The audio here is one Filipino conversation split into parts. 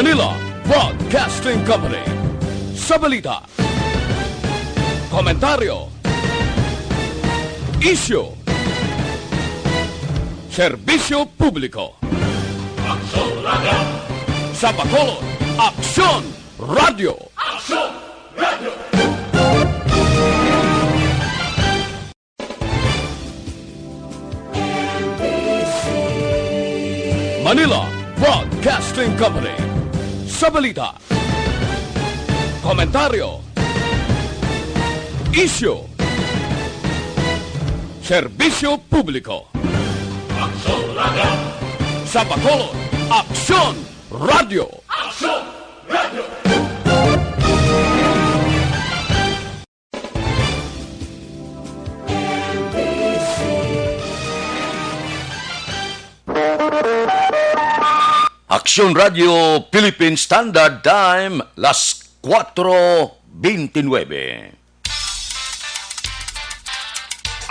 Manila Broadcasting Company. Sa balita, komentaryo, isyu, serbisyo publiko. Aksyon Radio! Sa Bacolod, Aksyon Radio! Aksyon Radio! Manila Broadcasting Company. Sa balita, komentaryo, isyu, serbisyo publiko. Aksyon Radio! Sa Bacolod, Aksyon Radio! Aksyon Radio! Aksyon Radio Philippine Standard Time, las 4:29.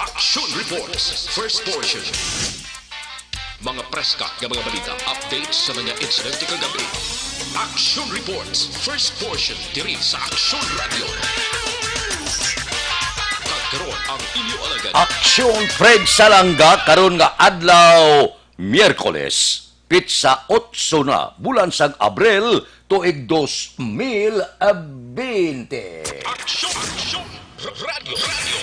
Action Reports, first portion. Mga preska ng mga balita, updates sa mga insidente kagabi. Action Reports, first portion, diri sa Action Radio. Kagkaroon ang inyo alagad. Aksyon Fred Salanga karon nga adlaw Miyerkules. Pitsa 8 na bulan sang Abril tuig 2020. Action Radio.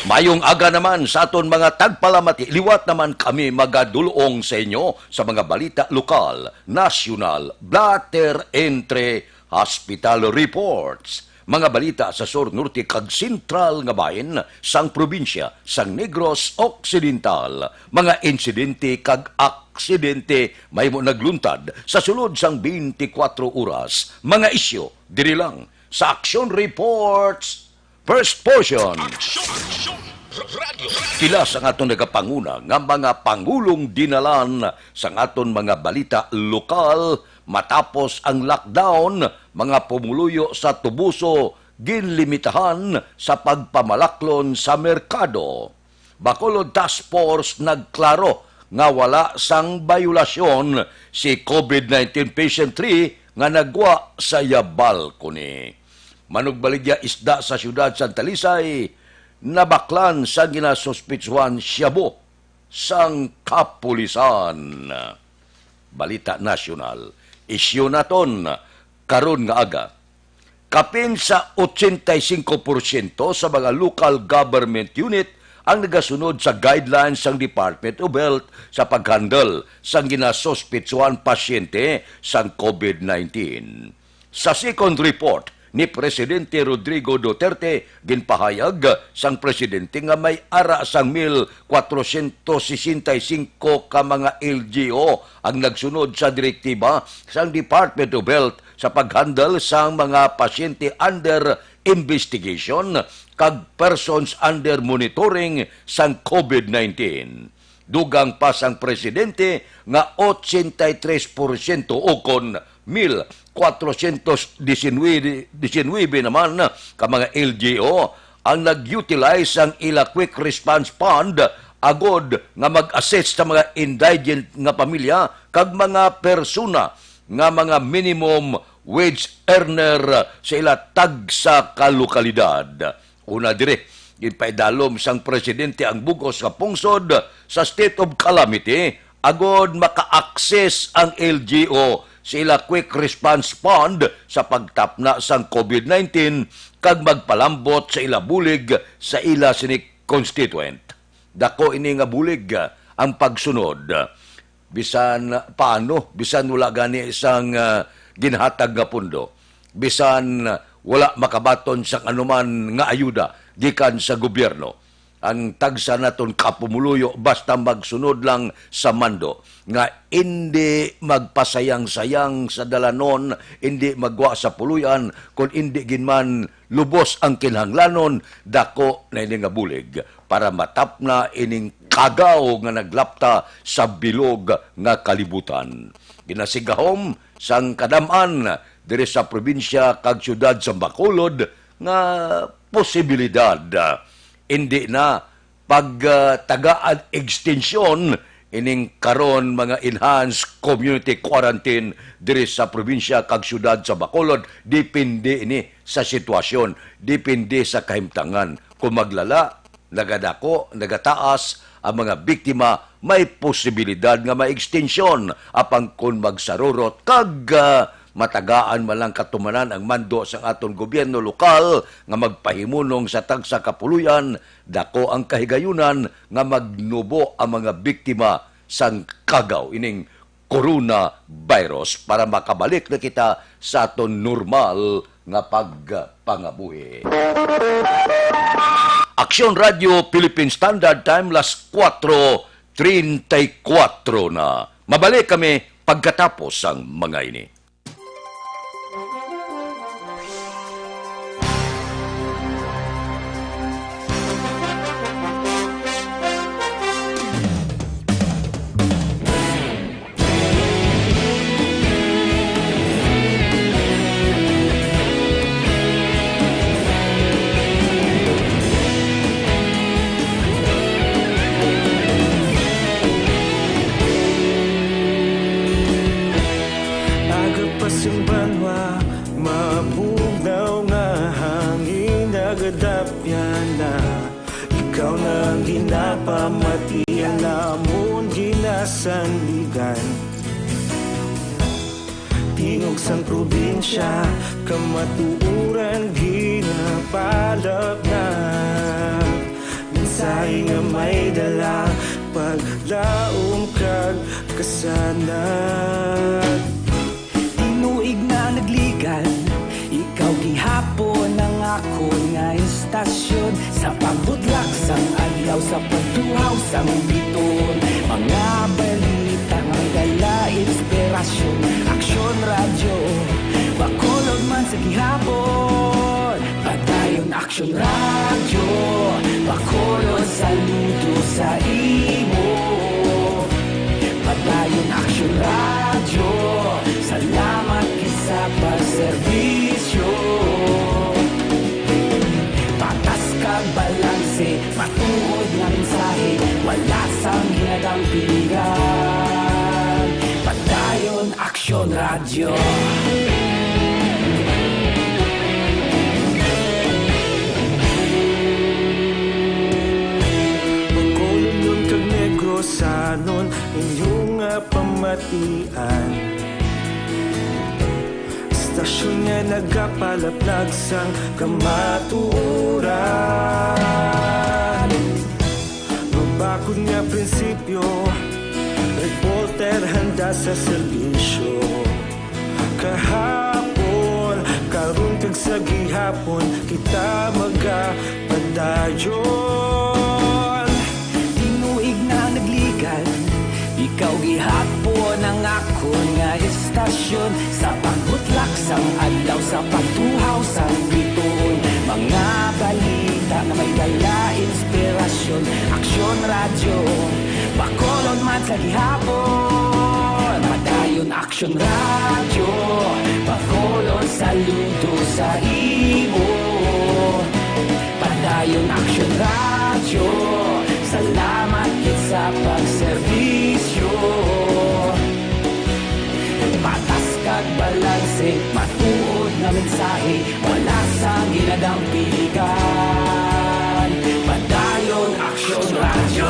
Mayong aga naman sa aton mga tagpalamati. Liwat naman kami magadulong sa inyo sa mga balita lokal, nasyonal, blatter, entre, hospital reports. Mga balita sa Sur Norte kag Sentral nga bahin sang probinsya sang Negros Occidental. Mga insidente kag aksidente may mo nagluntad sa sulod sang 24 oras. Mga isyu diri lang sa Action Reports first portion. Action Radio. Pila sa aton nagapanguna nga mga pangulong dinalan sa aton mga balita lokal matapos ang lockdown, mga pumuluyo sa tubuso ginlimitahan sa pagpamalaklon sa merkado. Bacolod Task Force nagklaro nga wala sang bayulasyon si COVID-19 patient 3 nga nagwa sa Yabal kuni. Manugbaligya isda sa siyudad Santa Lisay, nabaklan sa ginasuspitsuhan Shabu sang kapulisan. Balita nasyonal. Isyu naton karon nga aga. Kapin sa 85% sa mga local government unit ang nagasunod sa guidelines sang Department of Health sa paghandle sang ginasuspitsuhan pasyente sang COVID-19. Sa second report ni Presidente Rodrigo Duterte, ginpahayag sang presidente nga may ara sang 1,465 ka mga LGU ang nagsunod sa direktiba sang Department of Health sa paghandle sang mga pasyente under investigation kag persons under monitoring sang COVID-19. Dugang pa sang presidente nga 83% o kon 1,419 naman ka mga LGU ang nag-utilize ang ila Quick Response Fund agod nga mag-assist sa mga indigent nga pamilya kag mga persona nga mga minimum wage earner sa ila tag sa kalukalidad. Una dire, ginpaidalom sang presidente ang bugos nga pungsod sa state of calamity agod maka-access ang LGU sa ila Quick Response Fund sa pagtapna sang COVID-19 kag magpalambot sa ila bulig sa ila sinik constituent. Dako ini nga bulig ang pagsunod. Bisan paano, bisan wala gani isang ginhatag nga pundo. Bisan wala makabaton sang anuman nga ayuda gikan sa gobyerno. Ang tagsa naton kapumuluyo basta magsunod lang sa mando nga hindi magpasayang-sayang sa dalanon, hindi magwa sa puluyan, kung hindi ginman lubos ang kinahanglanon, dako na ini nga bulig para matapna ining kagaw nga naglapta sa bilog nga kalibutan. Ginasigahom sang kadaman diri sa probinsya kag syudad sa Bacolod nga posibilidad hindi na pagtagaan extension ining karon mga enhanced community quarantine diri sa probinsya kag syudad sa Bacolod, depende ini sa sitwasyon, depende sa kahimtangan. Kung maglala, nagadako, nagataas ang mga biktima, may posibilidad nga ma-extensyon apang kung magsarurot kag matagaan man lang katumanan ang mando sa aton gobyerno lokal nga magpahimunong sa tagsa kapuluyan, dako ang kahigayunan nga magnubo ang mga biktima sang kagaw ining coronavirus para makabalik na kita sa aton normal nga pagpangabuhi. Aksyon Radio Philippine Standard Time, las 4:34 na. Mabalik kami pagkatapos ang mga ini. Ikaw na ginapamatian namon ginasandigan. Tingog sang probinsya kamatuuran ginapalap na. Mensahe nga may dala paglaom kag kasanad. Tinuig na nagligan, ikaw gihapon ang ako nga istasyon sa pagbutlak sang adlaw sa pagtuhaw sang biton. Mga balita nga dala inspirasyon, Aksyon Radio Bacolod man sa gihapon. Padayon Aksyon Radio Bacolod, saludo sa imo. Padayon Aksyon Radio, salamat sa pagserbisyo. Patas kag balanse, matuod nga mensahe, wala sang hinagang piligan. Padayon Aksyon Radio. Bacolod yung kag Negrosanon, inyong pamatian. Stasyon nga nagapalaplag sang kamatuuran. Mabakod nga prinsipyo, reporter handa sa serbisyo. Kahapon, karon kag sa gihapon, kita magapadayon. Tinuig na nagligan, ikaw gihapon ang ako nga istasyon sa pagbutlak sang adlaw sa pagtuhaw sang biton. Mga balita na may dala inspirasyon, Aksyon Radio Bacolod man sa gihapon. Padayon Aksyon Radio Bacolod, saludo sa imo. Padayon Aksyon Radio, salamat sa pagserbisyo. Patas kag balanse, matuod na mensahe, wala sang hinagang piligan. Padayon Aksyon Radio.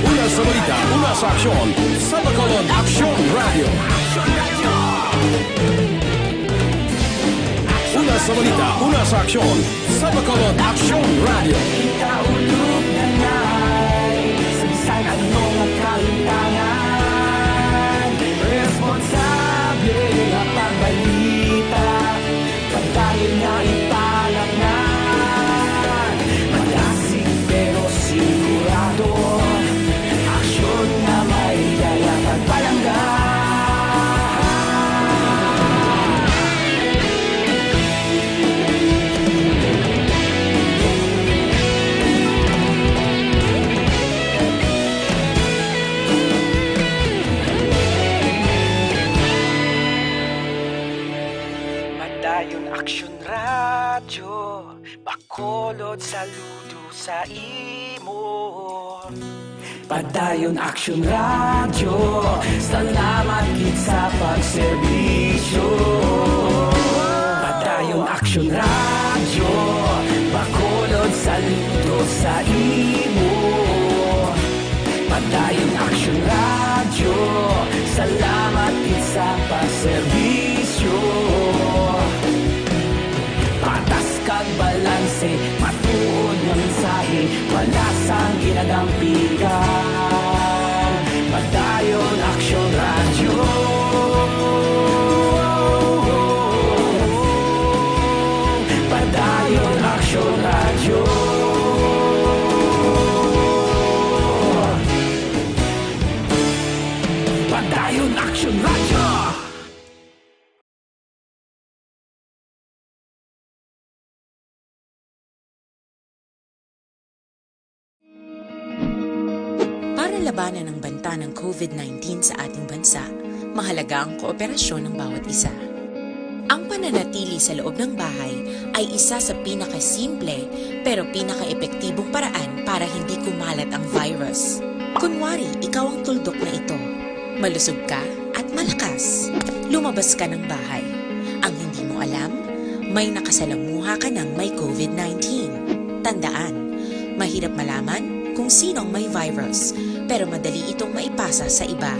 Una sa balita, una sa aksyon, sa Bacolod Aksyon Radio. Una sa balita, una sa aksyon, sa Bacolod Aksyon Radio. Ikaulog na na'y sabisan anong kalintangan. Responsable na pagbalita, pagdayon na ipalag na. Malasig pero sigurado, aksyon na may dala pagpalanggan. Bacolod, saludo sa imo. Padayon Action Radio, salamat gid sa pagserbisyo. Padayon Action Radio, Bacolod, saludo sa imo. Padayon Action Radio, salamat gid sa pagserbisyo. Patas kag balanse, matuod nga mensahe, wala sang ginagampikan. Padayon Action Radio. Padayon Action Radio. Padayon Action Radio. Para labanan ang banta ng COVID-19 sa ating bansa, mahalaga ang kooperasyon ng bawat isa. Ang pananatili sa loob ng bahay ay isa sa pinakasimple pero pinaka-epektibong paraan para hindi kumalat ang virus. Kunwari, ikaw ang tuldok na ito. Malusog ka at malakas. Lumabas ka ng bahay. Ang hindi mo alam, may nakasalamuha ka ng may COVID-19. Tandaan, mahirap malaman kung sinong may virus, pero madali itong maipasa sa iba.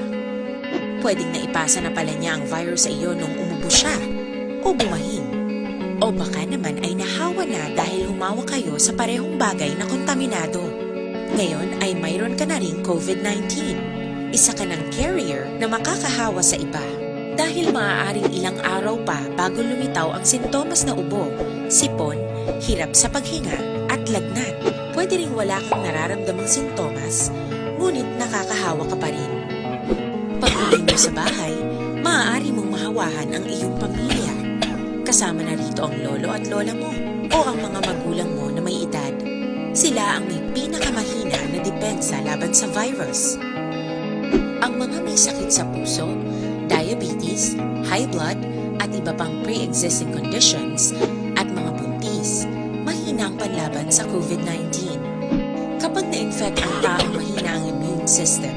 Pwedeng naipasa na pala niya ang virus sa iyo nung umubo siya, o bumahin. O baka naman ay nahawa na dahil humawa kayo sa parehong bagay na kontaminado. Ngayon ay mayroon ka na ring COVID-19. Isa ka ng carrier na makakahawa sa iba. Dahil maaaring ilang araw pa bago lumitaw ang sintomas na ubo, sipon, hirap sa paghinga at lagnat. Pwede ring wala kang nararamdamang sintomas, ngunit nakakahawa ka pa rin. Pag uwi mo sa bahay, maaari mong mahawahan ang iyong pamilya. Kasama na rito ang lolo at lola mo o ang mga magulang mo na may edad. Sila ang may pinakamahina na depensa laban sa virus. Ang mga may sakit sa puso, diabetes, high blood, at iba pang pre-existing conditions, at mga buntis, mahina ang panlaban sa COVID-19. Kapag na-infect ang taong mahina ang immune system,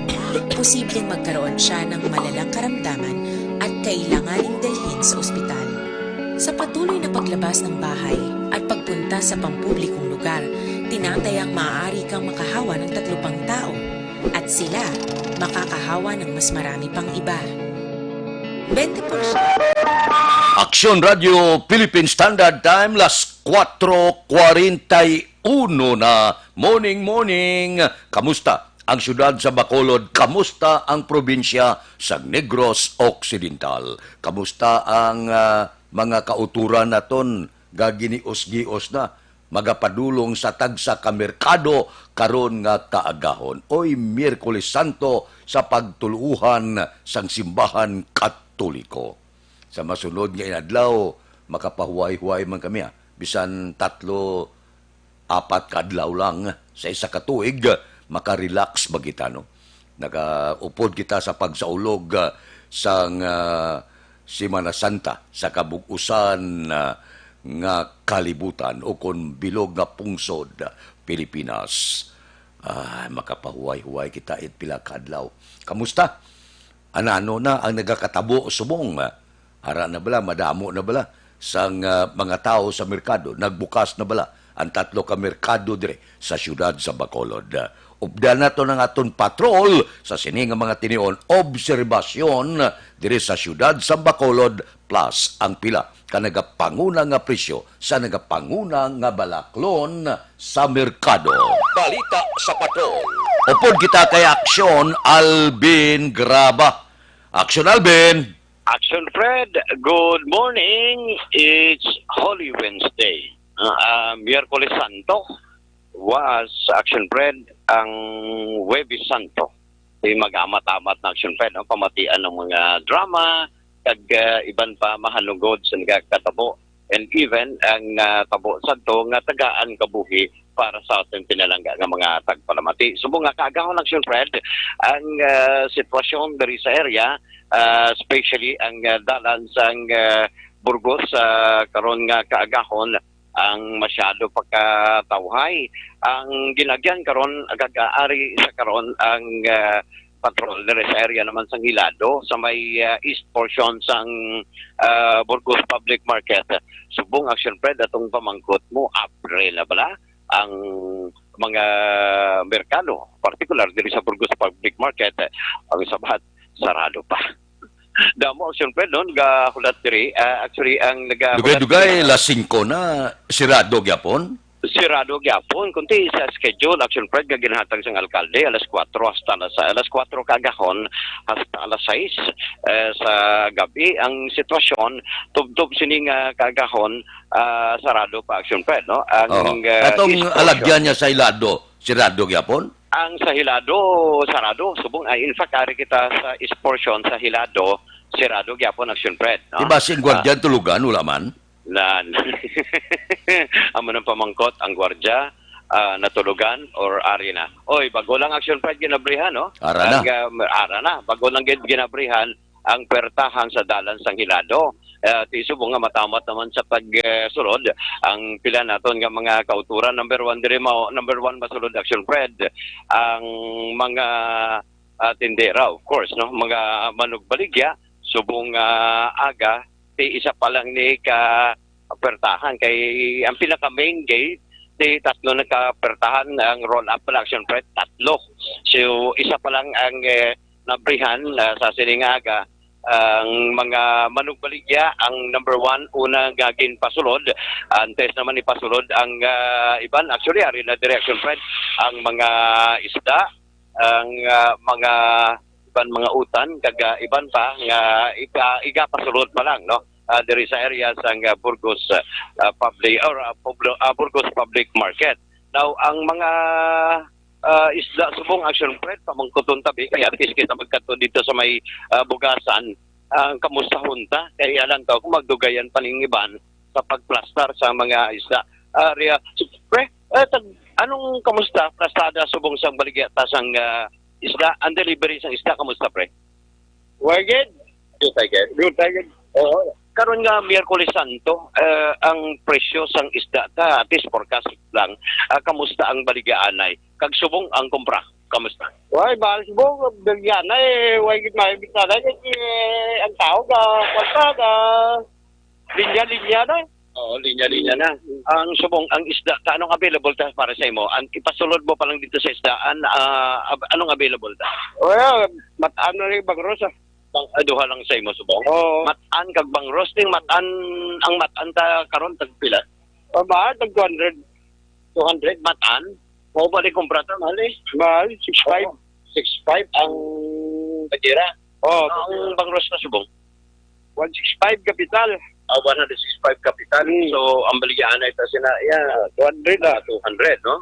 posibleng magkaroon siya ng malalang karamdaman at kailanganing dalhin sa ospital. Sa patuloy na paglabas ng bahay at pagpunta sa pampublikong lugar, tinatayang maaari kang makahawa ng 3 pang tao at sila makakahawa ng mas marami pang iba. 20%. Action Radio Philippine Standard Time, las 4:41 na. Morning. Kamusta ang syudad sa Bacolod? Kamusta ang probinsya sa Negros Occidental? Kamusta ang mga kauturan naton gaginios-gios na magapadulong sa tagsa ka merkado karon nga kaagahon? Oy, Miyerkules Santo sa pagtuluhan sang simbahan Katoliko. Sa masunod nga inadlaw, makapahuway-huway man kami. Bisan 3-4 kadlaw lang sa isa ka tuig, makarelax bagita, no? Nakaupod kita sa pagsaulog sang Semana Santa sa kabugusan nga kalibutan o kon bilog nga pungsod Pilipinas. Makapahuway-huway kita it pila kadlaw. Kamusta? Anano na ang nagakatabo subong? Ara na bala, madamo na bala sang mga tao sa merkado. Nagbukas na bala ang 3 ka merkado dire sa syudad sa Bacolod. Ubdan na to ng aton patrol sa sining nga mga tinion obserbasyon dire sa syudad sa Bacolod plus ang pila ka nagapanguna nga presyo sa nagapanguna nga balaklon sa merkado. Balita sa patrol. Upod kita kay Aksyon Alvin Graba. Aksyon Alvin. Action Fred, good morning. It's Holy Wednesday. Miyerkules Santo was Action Fred ang Huwebes Santo. Mag-amat-amat na Action Fred, pamatian ng mga drama, kag iban pa mahalugod sa nagkatabo. And even ang tabo santo nga tagaan kabuhi para sa ating pinalangga ng mga tagpalamati. So mga kaagahon Action Fred, ang sitwasyon dari sa area, especially ang dalan sang Burgos karon nga kaagahon ang masyado pagkatawhay. Ang ginagyan karon agag-aari sa karon ang patrol diri sa area naman sa Hilado sa may east portion sang Burgos Public Market. Subong action Fred atong pamangkot mo April na bala ang mga merkado, particular diri sa Burgos Public Market, ang sabat sarado pa. Damo action Fred noon gahulat diri actually ang Dugay-dugay, las 5 na, sirado gyapon. sirado gyapon kunti sa schedule action Fred nga ginhatag sang alkalde alas 4 hasta alas 4 kagahon hasta alas 6 sa gabi ang sitwasyon tubtob sini nga kagahon sarado pa action Fred no ang Atong east alagyan niya sa Ilado, sirado gyapon. ang sa Hilado sarado subong in fact ari kita sa east portion sa Hilado sirado gyapon action Fred no Diba sing gwardiyan tulugan, wala man? nan amo nang pamangkot ang gwardya natulugan or ari na. Oy, bago lang action Fred ginabrihan no. Ara na. Ara na. Bago lang ginabrihan ang pertahan sa dalan sang Hilado. Ti subong nga matamat naman sa pagsulod ang pila naton nga mga kauturan number 1 diri mao number 1 masulod action Fred ang mga tindera of course no mga manugbaligya subong aga ti isa pa lang ni ka pertahan kay ang pinaka main gate ti tatlo nagka-pertahan ang roll up action Fred tatlo. So isa pa lang ang nabrihan sa siningaga ang mga manugbaligya ang number 1 una gagin pasulod antes naman ipasulod ang iban actually ari na direction Fred ang mga isda ang mga iban mga utan kaga iban pa nga iga pasulod pa lang no diri sa area sang Burgos public or Burgos Public Market. Now ang mga isda subong action Fred pamangkuton tabi kaya at least kita magkato dito sa may bugasan ang kamusta hunta kaya lang to kung magdugayan paningiban sa pagplastar sa mga isda area pre anong kamusta plastada subong sang baligya ta sang isda ang delivery sang isda kamusta pre? Good. Good. Oo. Karon nga Miyerkules Santo, ang presyo sang isda ta at least forecast lang. Kamusta ang baligaan ay? Kag subong ang kumpra. Kamusta? Why, bahal subong baligyan ay why gid may bitada ang tao ga kwanta ga linya na. Oo, linya-linya na. Ang subong ang isda ta anong available ta para sa imo? Ang ipasulod mo pa lang dito sa isdaan anong available ta? Well, mataan na rin bagros Duha lang sa imo subong. Oo. Matan kag bang roasting matan ang matan ta karon tag pila? Mahal, tag 200. 200 matan. Mo ba di kumpra ta mahal eh? Mahal, 6.5. 6.5 ang bajera. Oh, Ang bang roast na subong? 165 kapital. 165 kapital. So ang baligyan ay ta sina 200 200 no.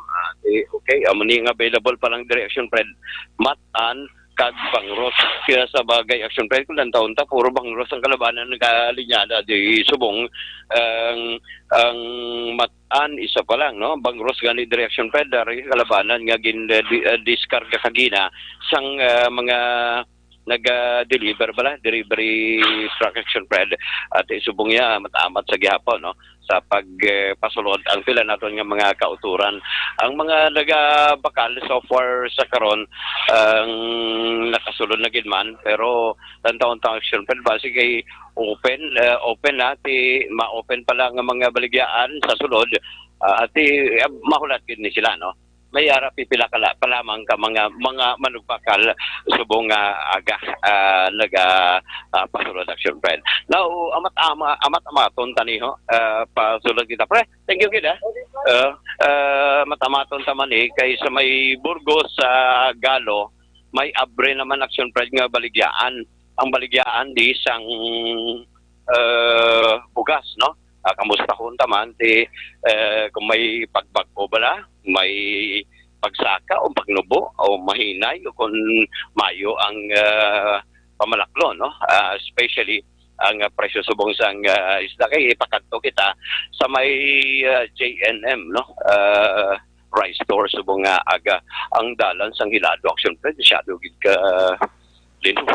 Okay, amo ni nga available pa lang direction Fred. Matan kag bangros kaya sa bagay action Fred kung taon ta puro bangros ang kalabanan nagalinyada di subong ang matan isa pa lang no bangros gani direction Fred dari kalabanan nga gin diskarga kagina sang mga nag-deliver bala delivery truck action Fred at isubong niya matamat sa gihapon no sa pagpasulod ang pila naton nga mga kauturan ang mga nagabakal so far sa karon ang nakasulod na gid man pero tantaon ta action Fred base kay open ti ma-open pa lang ang mga baligyaan sa sulod at mahulat gid ni sila no may ara pipila pa lamang ka mga manugbakal subong aga naga pasulod action Fred. Now amat-amaton tani ho pasulod kita pre. Thank you gid matamaton taman kay sa may Burgos sa Galo may abre naman action Fred nga baligyaan. Ang baligyaan di sang bugas no. Kamusta kung taman kung may pagbagko bala may pagsaka o pagnubo o mahinay o kung mayo ang pamalaklo no especially ang presyo subong sang isda kay ipakadto kita sa may JNM no rice store subong aga ang dalan sang Hilado action Fred masyado gid ka lino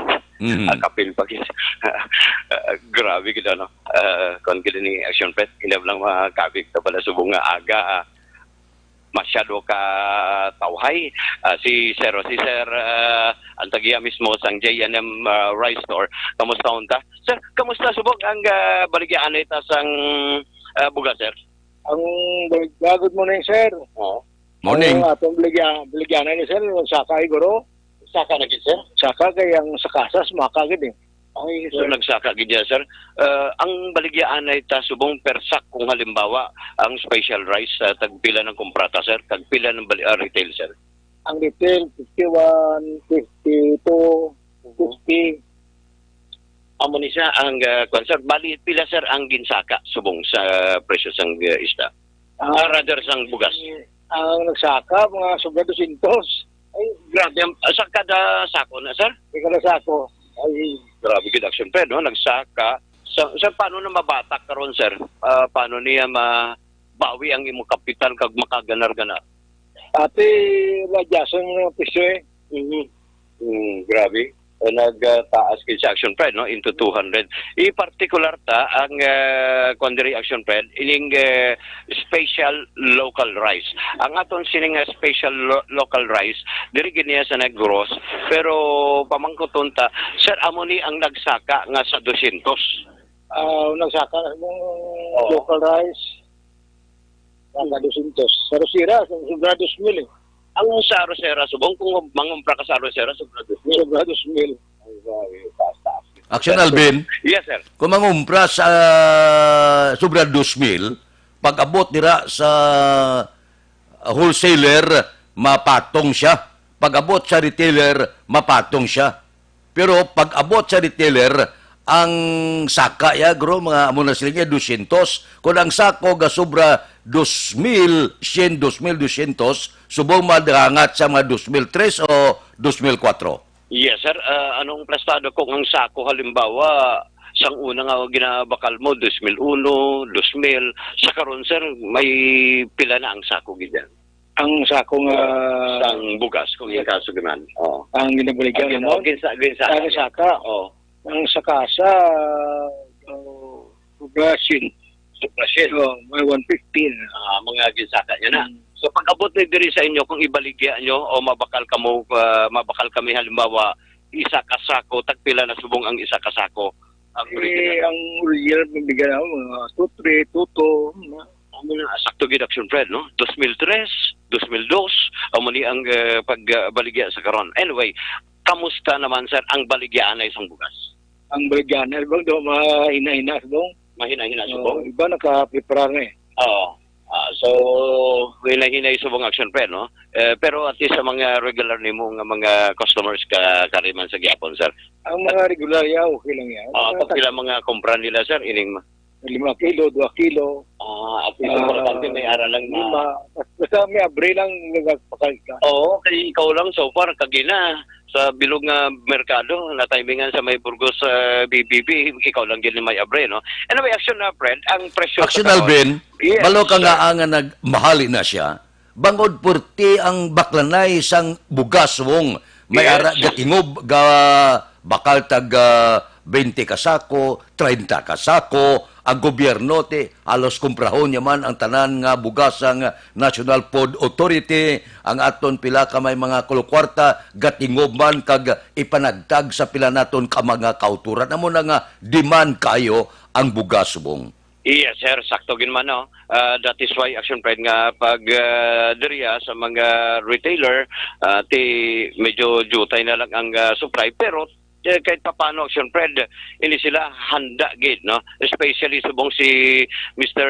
Kapil pa gid. Grabe gid ano. Kon gid ni Action Pred, hindi lang makabig ta pala subong nga aga. Masyado ka tawhay. Si Sir ang tagiya mismo sang J&M Rice Store. Kamusta unta? Sir, kamusta subok ang baligyan ita sang bugas, sir? Ang good morning, sir. Oo. Morning. Ang atong biligyan ni sir, saka iguro. Saka na gid, sir? Saka kay ang sa kasas, makagid eh. Ay, so nagsaka gid ya, sir. Ang baligyan ay ta subong persak kung halimbawa ang special rice tagpila ng kumprata, sir, tagpila ng retail, sir. Ang retail, 51, 52, 50. Amo ni siya ang sir, bali pila, sir, ang ginsaka subong sa presyo sang isda. Rather sang bugas. Ang nagsaka, mga sobra 200. Ay, grabe. Sa kada sako na, sir? Ikaw sa ako. Ay, grabe gid Action Pred, no? Nagsaka. Sa paano na mabatak karon, sir? Paano niya mabawi ang imong kapital kag makaganar-ganar? Ate, ladyasan ng piso eh. Grabe. Nagtaas kay sa Action Pred, no, into 200. I-particular ta ang Quandary Action Pred ining special local rice. Ang aton sining special local rice diri giniya sa nag-gross, pero pamangkuton ta, sir, amo ni ang nagsaka nga sa 200. Nagsaka ng local rice. Saka 200. Pero sira, sobra 2,000 eh. Ang sa Arosera, subong kung mangumpra ka sa Arosera, sobra 2,000. Sobra 2,000. Action Alvin, Yes, sir. kung mangumpra sa sobra 2,000, pag-abot nira sa wholesaler, mapatong siya. Pag-abot sa retailer, mapatong siya. Pero pag-abot sa retailer, ang saka ya gro mga amo na sila niya 200. Kung ang sako ga sobra 2,000, 2,200, subong madrangat sa mga 2,003 o 2,004. Yes, sir. Anong plastado kung ang sako halimbawa sang una nga ginabakal mo 2001, 2000, sa karon, sir, may pila na ang sako gid. Ang sakong Sang bugas kung yung kaso gaman. Oh. ang ginabaligyan mo. Ginsa. Ang saka. Oh. Ang sakasa, Brazil. Sa Brazil. May 115. Mga ginsaka niya na. So pag abot na diri sa inyo kung ibaligya nyo o mabakal kami halimbawa isa ka sako, tagpila na subong ang isa ka sako. Ang Ang original bibigyan ako, mga 2-3, 2-2. amo na sakto gid Action Pred, no? 2003, 2002 amo ni ang pagbaligya sa karon. Anyway, kamusta naman, sir, ang baligyan ay isang bugas? Ang baligyan, bang daw mahina-hina dong. Mahina-hina subong. Iba nakapreparar na eh. Oo. So, hinahinay subong Action Pred, no? Pero at least sa mga regular nimo nga mga customers kariman sa gyapon, sir. Ang mga regular ya, okay lang yan. Pag pila mga kumpra nila, sir, ining 5 kilo, 2 kilo. at least importante may aral lang na. Basta may abre lang nagpakal ka. Oo, kay ikaw lang so far kagina sa bilog nga merkado na timingan sa may Burgos BBB, ikaw lang din may abre, no? Anyway, Action na, friend, ang presyo Action sa Alvin, Yes, balo ka sir. nga ang nagmahali na siya, bangod purti ang baklanay sang bugas wong may Yes. ara gatingob ga bakal tag 20 ka sako, 30 ka sako, ang gobyerno halos kumprahon yaman ang tanan nga bugas ang National Food Authority, ang aton pila ka may mga kulokwarta gatingob man kag ipanagtag sa pila naton ka mga kauturan. Amo na nga demand kayo ang bugas subong. Yes, sir. Sakto gin man, no? That is why Action Pride nga pag diriya sa mga retailer, medyo jutay na lang ang supply. Pero kahit paano Action Pride, hindi sila handa gid, no? Especially subong si Mr.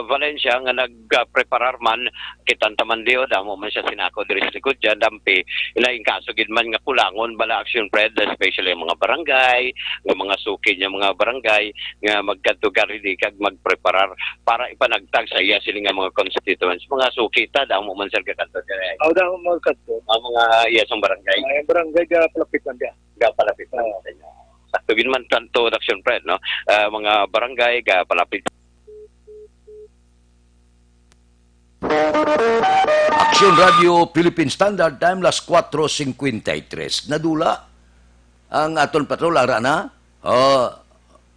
Valencia nga nagpreparar man kitantaman dio damo man siya sinako diri sa likod diyan dampi ilaing kaso gid man nga kulangon bala Action Pride, especially ang mga barangay, ng mga suki niya mga barangay nga magkadugari kag magpreparar para ipanagtag sa iya sila nga mga constituents, mga sukita damo man sir kakadto diri. Aw daw mo kadto. Ang mga iya sa barangay Ay barangay ga palapitan dia. palapit sa inyo. Sakto gid man tanto Action Pride, no? Mga barangay ga palapit. Action Radio Philippine Standard Time, las 4:53. Nadula ang aton patrol ara na.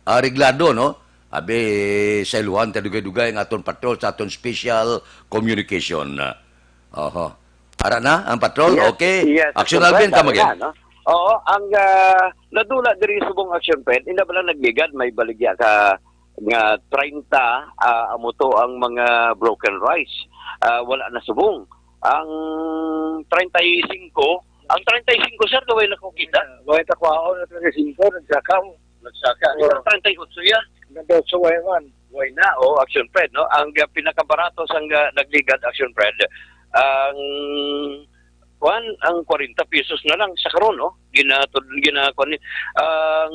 Reglado no. Abi sa iluhan ta dugay-dugay ang aton patrol sa aton special communication. Oho. Ara na ang patrol. Okay. Yes, Action Action Alvin ka Fred, magin. no? Oo, ang nadula diri subong Action Fred, ina bala nagbigad may baligya ka nga 30 amo to ang mga broken rice. Wala na subong. Ang 35, ang 35 sir gaway na ko kita. Wala ta kwao na 35 nagsaka. Ang 38 ya. Nando sa wayan. Why na? Action Fred, no? Ang pinakabarato sang nagligad Action Fred, ang ang 40 pesos na lang sa karon, no? Ang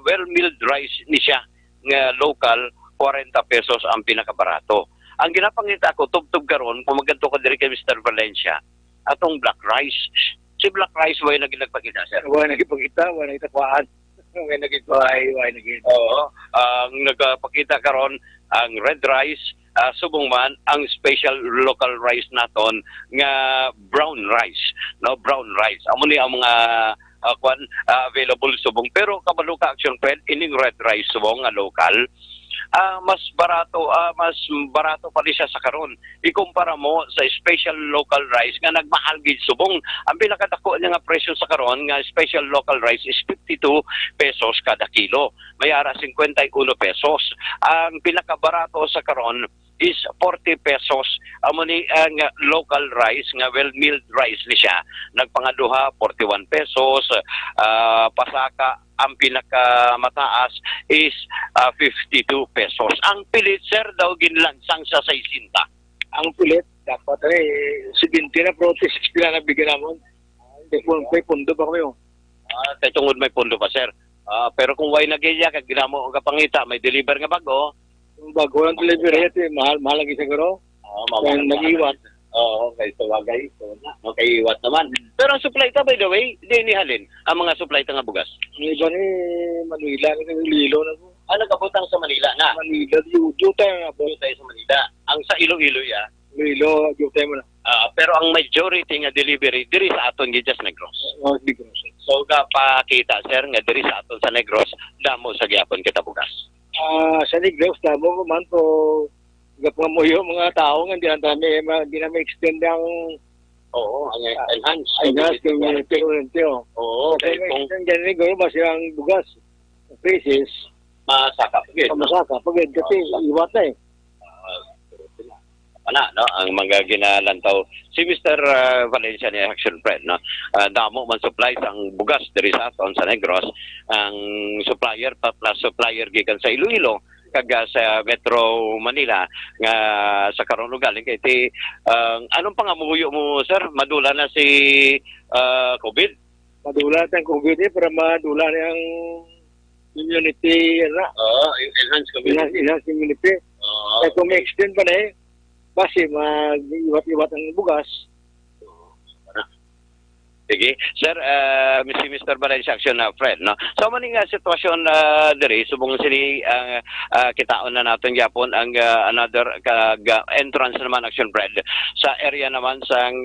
well-milled rice ni siya nga local 40 pesos ang pinakabarato. Ang ginapangita ko tubtub karon kung magadto ka diri kay Mr. Valencia, atong black rice. Si black rice way na ginagpakita sir. Wala nagipagita, wala nagtakwaan. Wala nagitway, wala nagit. Oo. Ang nagpakita karon ang red rice, subong man ang special local rice naton nga brown rice, no, brown rice. Amo ni ang mga available subong, pero kabalo ka Action Fred ining red rice subong nga local. Mas barato pa rin siya sa karon. Ikumpara mo sa special local rice nga nagmahal gid subong. Ang pinakadako niya nga presyo sa karon nga special local rice is 52 pesos kada kilo. May ara 51 pesos. Ang pinakabarato sa karon is 40 pesos. Amo ni ang local rice nga well-milled rice ni siya. Nagpangaduha 41 pesos. Pasaka ang pinakamataas is 52 pesos. Ang pilit sir daw ginlansang sa 60. Ang pilit dapat 70 na protest sila nabigyan namon. Hindi po may pundo pa kami. Kay tungod may pundo pa sir. Pero kung way nagyaya kag ginamo og kapangita may deliver nga bago. Yung bago lang delivery ito, mahal lagi siguro. Kaya nag-iwan. Kay tawagay. Okay, iwat naman. Pero ang supply ta by the way, di ni halin ang mga supply ta nga bugas. Ang iba ni Manila, Lilo na po. Nagabutang sa Manila na. Manila, due tayo nga po. Tayo sa Manila. Ang sa Iloilo ya. Lilo, due tayo mo na. Pero ang majority nga delivery diri sa aton gid Negros. Negros. So kapakita sir nga diri sa aton sa Negros damo sa gyapon kita bugas. Sa Negros, damo ko man po gapamuyo mga tao nga di na may extend ang ang enhance. Enhance community unity. Oo, Kaya kay may kung extend dyan rin gano'n ba siyang bugas. Prices, masaka pagid. masaka. Pagod kasi iwat na eh. No, ang mga ginalantaw si Mr. Valencia ni Action Fred, no. Damo man supply ang bugas diri sa aton sa Negros, ang supplier plus supplier gikan sa Iloilo kag sa Metro Manila nga sa karon lugar kay ti anong pangamuyo mo sir, madula na si COVID. Madula tayong COVID para madula na ang immunity na. Enhance Enhance immunity. Kaya kung may extend pa na base mag-iwat-iwat ang bugas. Sige. Sir, si Mr. Valencia Action Fred, no? So, maning sitwasyon diri subong sini kitaon na natin gyapon ang another entrance naman Action Fred sa area naman sang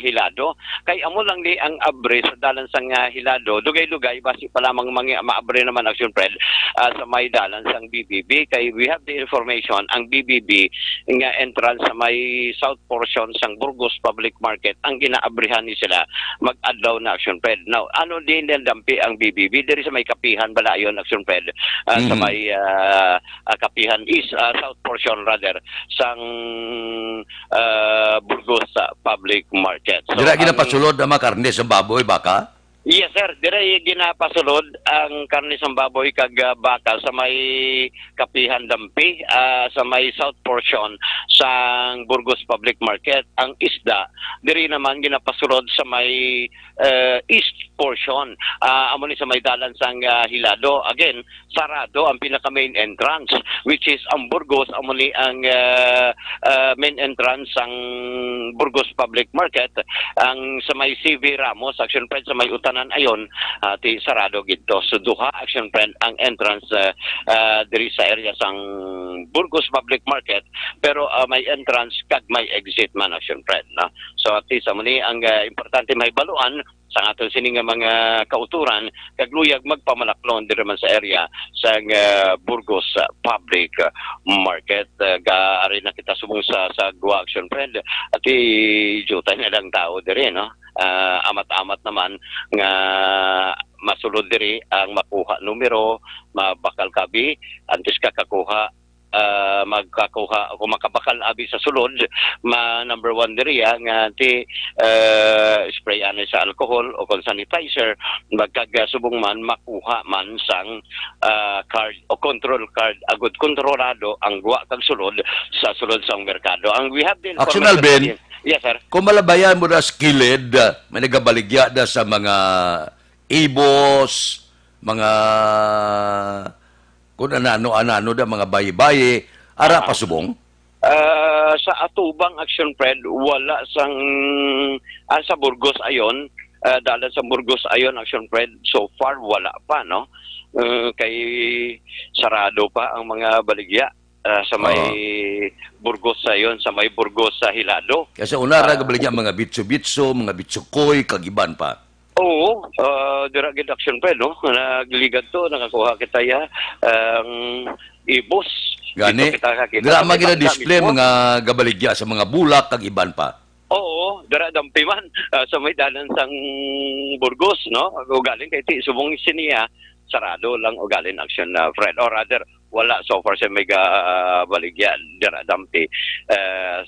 Hilado. Kay amo lang ni ang abre sa dalan sang Hilado, dugay-dugay basi pa lamang maabre naman Action Fred sa may dalan sang BBB. Kay we have the information ang BBB nga entrance sa may south portion sang Burgos Public Market ang ginaabrehan ni sila mag-adlaw na Action Fred. Now, ano din dampi ang BBB diri sa may Kapihan Balayon Action Fred sa may Kapihan East south portion rather sang Burgos Public Market. So, Dira ginapasulod ang mga karne sa baboy baka? Yes sir, dire ginapasulod ang karne sa baboy kag baka sa may Kapihan Dampi, sa may south portion sang Burgos Public Market. Ang isda dire naman ginapasulod sa may east portion, amo ni sa may dalan sang Hilado. Again, sarado ang pinaka main entrance which is ang Burgos, amo ni ang main entrance sang Burgos Public Market. Ang sa may CV Ramos Action Fred sa may Utanan ayon ayon ti sarado gidto. So duha action friend ang entrance diri sa area sang Burgos Public Market, pero may entrance kag may exit man action friend, no? So at least muni ang importante may baluan sa aton sining mga kauturan kag luyag magpamalaklon diri man sa area sa Burgos Public Market. Gaari na kita subong sa Gua action friend at jutay na lang tao diri, no? Amat-amat naman nga masulod diri ang makuha numero, mabakal kabi antes ka kakuha magkakuha o makabakal abi sa sulod, number 1 diri nga ti spray ani sa alcohol o kon sanitizer, magkagasubong man makuha man sang card o control card agud kontrolado ang guwa kag sulod sa sulod sang merkado. Ang we have the Action Alvin, yes sir. kung malabayan mo na skilled, may nagabaligya na sa mga ibos, mga kung anano da, mga bayi-bayi, ara pasubong? Sa atubang action friend, wala sang sa Burgos ayon, dalan sa Burgos ayon action friend, so far wala pa, no? Kay sarado pa ang mga baligya sa may Burgos ayon, sa may Burgos sa Hilado. Kasi unara gabaligya mga bitso-bitso, mga bitsukoy, kagiban pa. Oo, dira gid action friend, no? Nagligad to, nakakuha kita ang ibos. Gani, dira magina display mga gabaligya sa mga bulak kag iban pa. Oo, dira dampi man sa may dalan sang Burgos, no? O galing kay ti subong siniya, sarado lang o galing action friend, or rather wala so far sa mega baligya dira dampi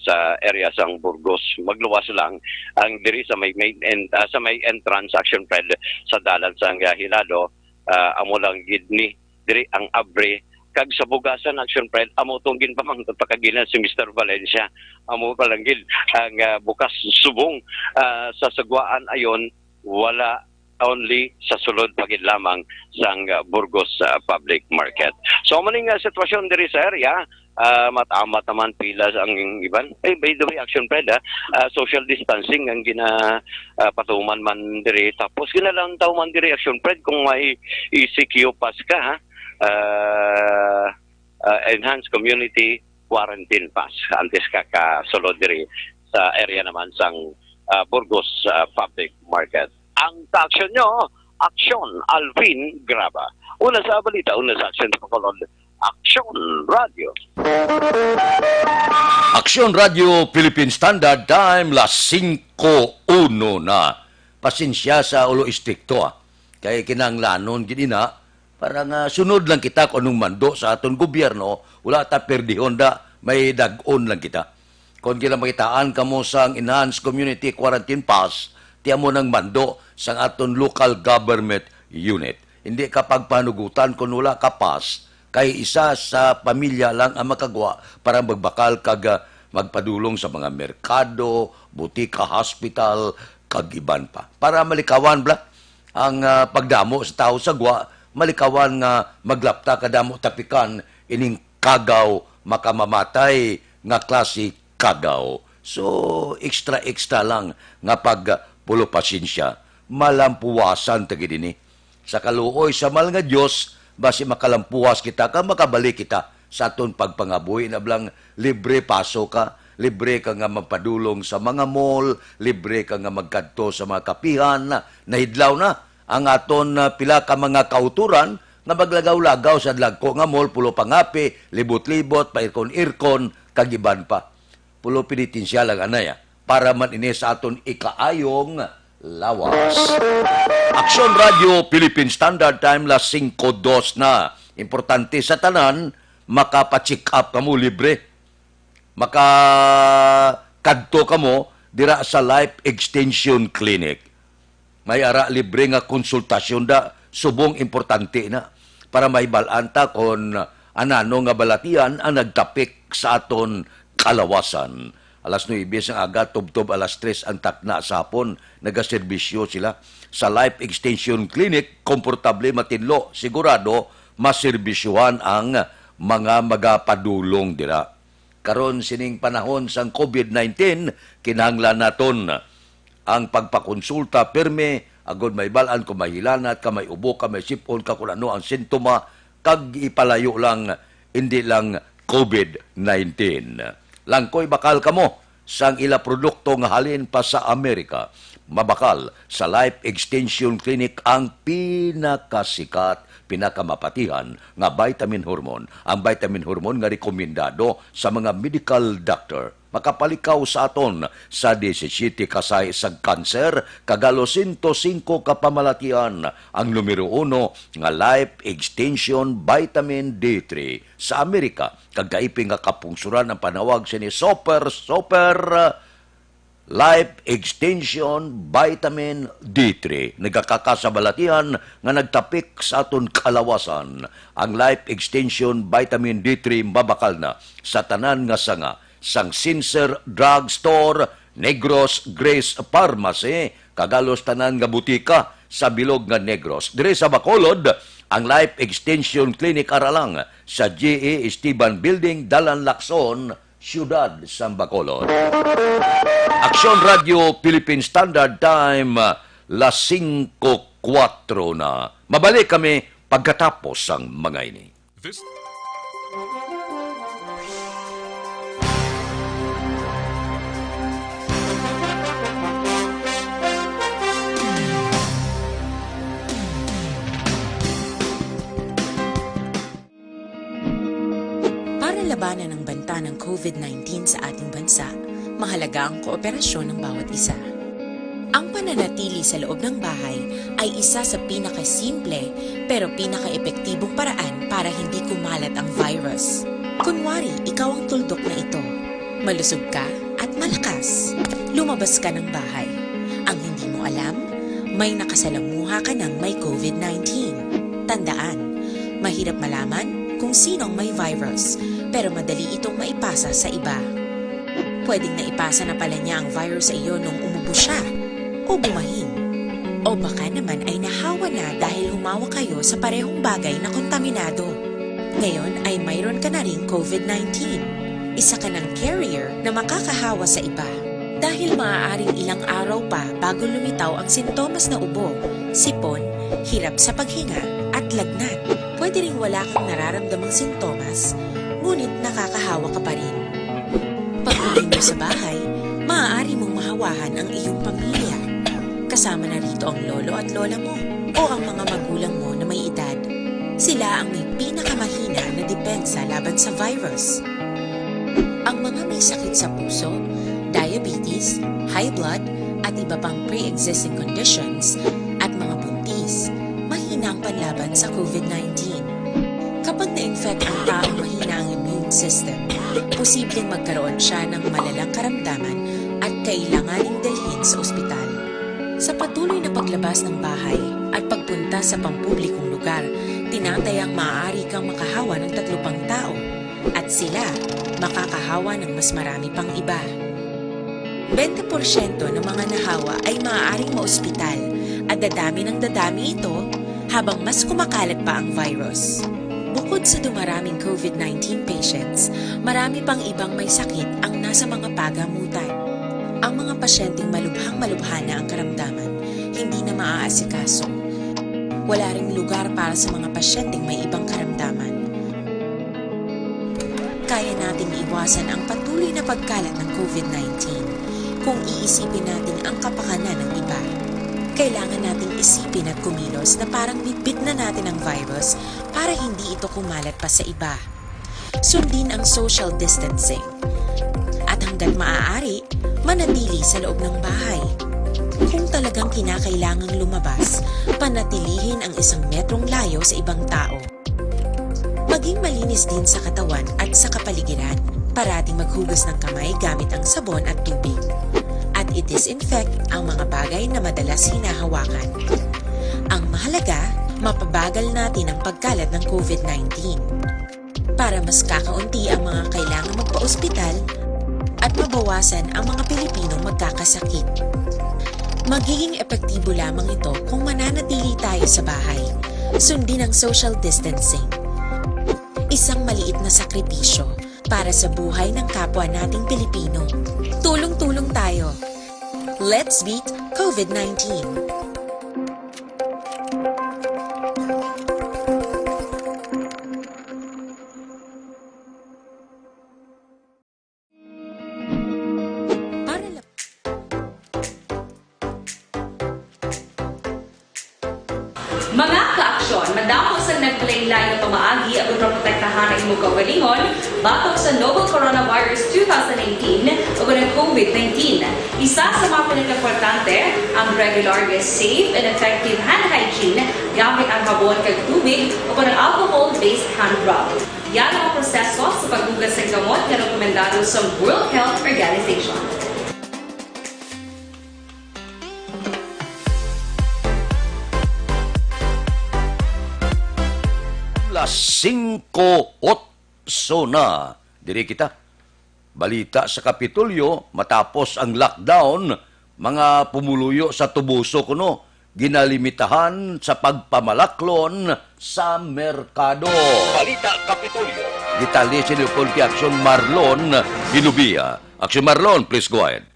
sa area sang Burgos. Magluwas lang ang diri sa may sa may entrance action friend sa dalan sang Hilado, amo lang gid ni diri ang abre kag sa bugasan action friend amo tong ginpamang pagkaginan si Mr. Valencia, amo palanggid ang bukas subong sa sagwaan ayon, wala only sa sulod pagid lamang sang Burgos Public Market. So maning sitwasyon diri sa area, matamat naman pila ang iban. By the way action friend, social distancing ang patuman man diri, tapos ginalantaw man diri action friend kung may ECQ pass ka, enhanced community quarantine pass antes ka sulod diri sa area naman sang Burgos Public Market. Ang action nyo, Action Alvin Graba. Una sa balita, una sa action sa Bacolod, Action Radio. Action Radio Philippine Standard Time, las 5:01 na. Pasensya sa ulo istrikto kay kinanglanon gid na para nga sunod lang kita kung anong mando sa aton gobyerno, wala ta perdihon da, may dag-on lang kita. Kung kinamakitaan kamo sang Enhanced Community Quarantine Pass, tiyan mo ng mando sa aton local government unit. Hindi ka pagpanugutan kung wala ka pass, kay isa sa pamilya lang ang makagawa para magbakal kag magpadulong sa mga merkado, butika, hospital, kag iban pa. Para malikawan bla ang pagdamo sa tao sa gwa, malikawan nga maglapta kadamo tapikan ining kagaw makamamatay nga klase kagaw. So extra lang nga pagpulo pasensya, malampuwasan tagi dinhi. Sa kaluoy sa mahal nga Dios, basi makalampuwas kita ka makabalik kita sa aton pagpangabuhi na blang libre paso ka, libre ka nga magpadulong sa mga mall, libre ka nga magkadto sa mga kapihan, nahidlaw na ang aton pila ka mga kauturan nga maglagaw-lagaw sa dagko nga mall, pulo pangapi, libot-libot, pairkon-irkon, kagiban pa. Pulo pinitensya lang anaya, para man ini sa aton ikaayong lawas. Action Radio Philippine Standard Time, las 5:02 na. Importante sa tanan, makapacheck up kamo libre. Makakadto kamo dira sa Life Extension Clinic. May ara libre nga konsultasyon da, subong importante na para may balanta kon anano nga balatian ang nagtapik sa aton kalawasan. Alas 9 ang aga, tubtob alas 3 ang takna sa hapon, nagaserbisyo sila. Sa Life Extension Clinic, komportable matinlo, sigurado maserbisyuhan ang mga magapadulong dira. Karon sining panahon sang COVID-19, kinahanglan naton ang pagpakonsulta pirme agod may balaan kung may hilanat ka, may ubo ka, may sipon ka, kung ano ang sintoma, kag ipalayo lang, hindi lang COVID-19. Langkoy bakal kamo sang ila produkto nga halin pa sa Amerika. Mabakal sa Life Extension Clinic ang pinakasikat, pinakamapatihan nga vitamin hormone. Ang vitamin hormone nga rekomendado sa mga medical doctor. Makapalikaw sa aton sa 17 kasay sa kanser, kagalo 105 kapamalatian. Ang numero 1 nga Life Extension Vitamin D3 sa Amerika. Kagaiping nga kapungsuran ang panawag sini Super Life Extension Vitamin D3. Nagkakasabalatian nga nagtapik sa aton kalawasan. Ang Life Extension Vitamin D3 mabakal na sa tanan nga sanga sang Sincer Drug Store, Negros Grace Pharmacy, kagalos tanan nga butika sa bilog nga Negros. Dire sa Bacolod, ang Life Extension Clinic aralang sa G.E. Esteban Building, Dalan Lacson, Siyudad sa Bacolod. Aksyon Radio Philippine Standard Time, las 5:04 na. Mabalik kami pagkatapos ang mga ini. This Para labanan ang banta ng COVID-19 sa ating bansa, mahalaga ang kooperasyon ng bawat isa. Ang pananatili sa loob ng bahay ay isa sa pinakasimple pero pinaka-epektibong paraan para hindi kumalat ang virus. Kunwari, ikaw ang tuldok na ito. Malusog ka at malakas. Lumabas ka ng bahay. Ang hindi mo alam, may nakasalamuha ka ng may COVID-19. Tandaan, mahirap malaman kung sinong may virus, pero madali itong maipasa sa iba. Pwedeng naipasa na pala niya ang virus sa iyo nung umubo siya o bumahin. O baka naman ay nahawa na dahil humawa kayo sa parehong bagay na kontaminado. Ngayon ay mayroon ka na ring COVID-19. Isa ka ng carrier na makakahawa sa iba. Dahil maaaring ilang araw pa bago lumitaw ang sintomas na ubo, sipon, hirap sa paghinga at lagnat. Pwede ring wala kang nararamdamang sintomas, ngunit nakakahawa ka pa rin. Pag-uwi mo sa bahay, maaari mong mahawahan ang iyong pamilya. Kasama na rito ang lolo at lola mo o ang mga magulang mo na may edad. Sila ang may pinakamahina na depensa laban sa virus. Ang mga may sakit sa puso, diabetes, high blood, at iba pang pre-existing conditions at mga buntis, mahina ang panlaban sa COVID-19. Kapag na-infect ang taong mahina ang immune system, posibleng magkaroon siya ng malalang karamdaman at kailanganing dalhin sa ospital. Sa patuloy na paglabas ng bahay at pagpunta sa pampublikong lugar, tinatayang maaari kang makahawa ng 3 pang tao at sila makakahawa ng mas marami pang iba. 20% ng mga nahawa ay maaaring maospital at dadami ng dadami ito habang mas kumakalat pa ang virus. Bukod sa dumaraming COVID-19 patients, marami pang ibang may sakit ang nasa mga pagamutan. Ang mga pasyenteng malubhang-malubha na ang karamdaman, hindi na maaasikaso. Wala ring lugar para sa mga pasyenteng may ibang karamdaman. Kaya nating iwasan ang patuloy na pagkalat ng COVID-19 kung iisipin natin ang kapakanan ng iba. Kailangan nating isipin at kumilos na parang bitbit na natin ang virus para hindi ito kumalat pa sa iba. Sundin ang social distancing. At hanggat maaari, manatili sa loob ng bahay. Kung talagang kinakailangang lumabas, panatilihin ang 1 metrong layo sa ibang tao. Maging malinis din sa katawan at sa kapaligiran. Parating maghugas ng kamay gamit ang sabon at tubig. At i-disinfect ang mga bagay na madalas hinahawakan. Ang mahalaga, mapabagal natin ang pagkalat ng COVID-19. Para mas kakaunti ang mga kailangang magpa-ospital at mabawasan ang mga Pilipinong magkakasakit. Magiging epektibo lamang ito kung mananatili tayo sa bahay. Sundin ang social distancing. Isang maliit na sakripisyo para sa buhay ng kapwa nating Pilipino. Tulong-tulong tayo. Let's beat COVID-19. aksyon, madamo sa nagpalaylay na pamaagi ang protektahan ang imong kaugalingon batok sa novel coronavirus 2018 o ng COVID-19. Isa sa mga pinaka-importante ang regular, safe, and effective hand hygiene gamit ang habon kag tubig o ng alcohol-based hand rub. Yan ang proseso sa paghugas ng gamot na rekomendado sa World Health Organization. Las 5:08 na. Diri kita. Balita sa Kapitolyo, matapos ang lockdown, mga pumuluyo sa tubuso kuno, ginalimitahan sa pagpamalaklon sa merkado. Balita Kapitolyo. Detalye si Leopold Action Marlon Hinubia. Action Marlon, please go ahead.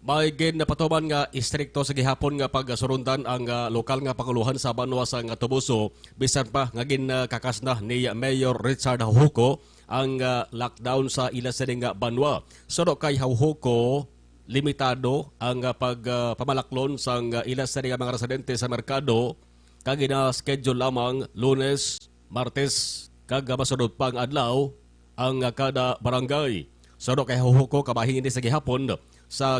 May ginapatuman nga istrikto sa gihapon nga pagsurundan ang lokal nga panguluhan sa banwa sa nga Tubuso bisan pa nga ginakakasna ni Mayor Richard Haujuco ang lockdown sa ila sa nga banwa. Suro kay Haujuco, limitado ang pagpamalaklon sa ila sa mga residente sa merkado kag gina-schedule lamang Lunes, Martes kag masunod pang adlaw ang kada barangay. Suro kay Haujuco kabahin sa gihapon sa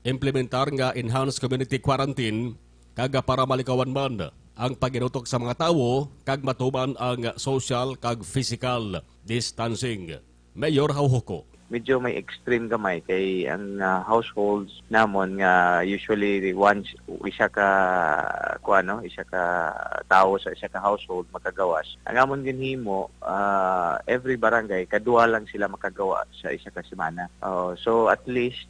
implementar nga enhanced community quarantine kaga para malikawan man ang paginutok sa mga tawo kag matuman ang social kag physical distancing. Mayor Haujuco. Medyo may extreme gamay kay ang households namon nga usually isa ka tawo sa isa ka household makagawas. Ang amon ginhimo every barangay kadua lang sila makagawa sa isa ka semana. So at least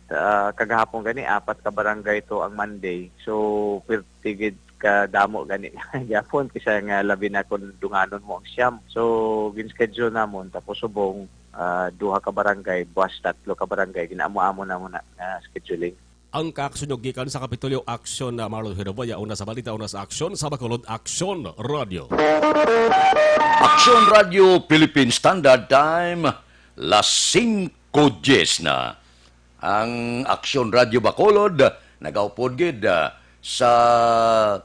kagahapon gani 4 ka barangay to ang Monday. So pertigid ka damo gani gyapon kisa nga labi na kun dunganon mo ang siyam. So gin-schedule namon tapos subong 2 ka barangay, buwas 3 ka barangay, ginaamo-amo na muna scheduling. Ang kaaksyong gikan sa Kapitolyo Aksyon na Marlon Hinubia, una sa balita, una sa aksyon, sa Bacolod Aksyon Radio. Aksyon Radio Philippine Standard Time, las 5:10 na. Ang Aksyon Radio Bacolod, nagaupod gid sa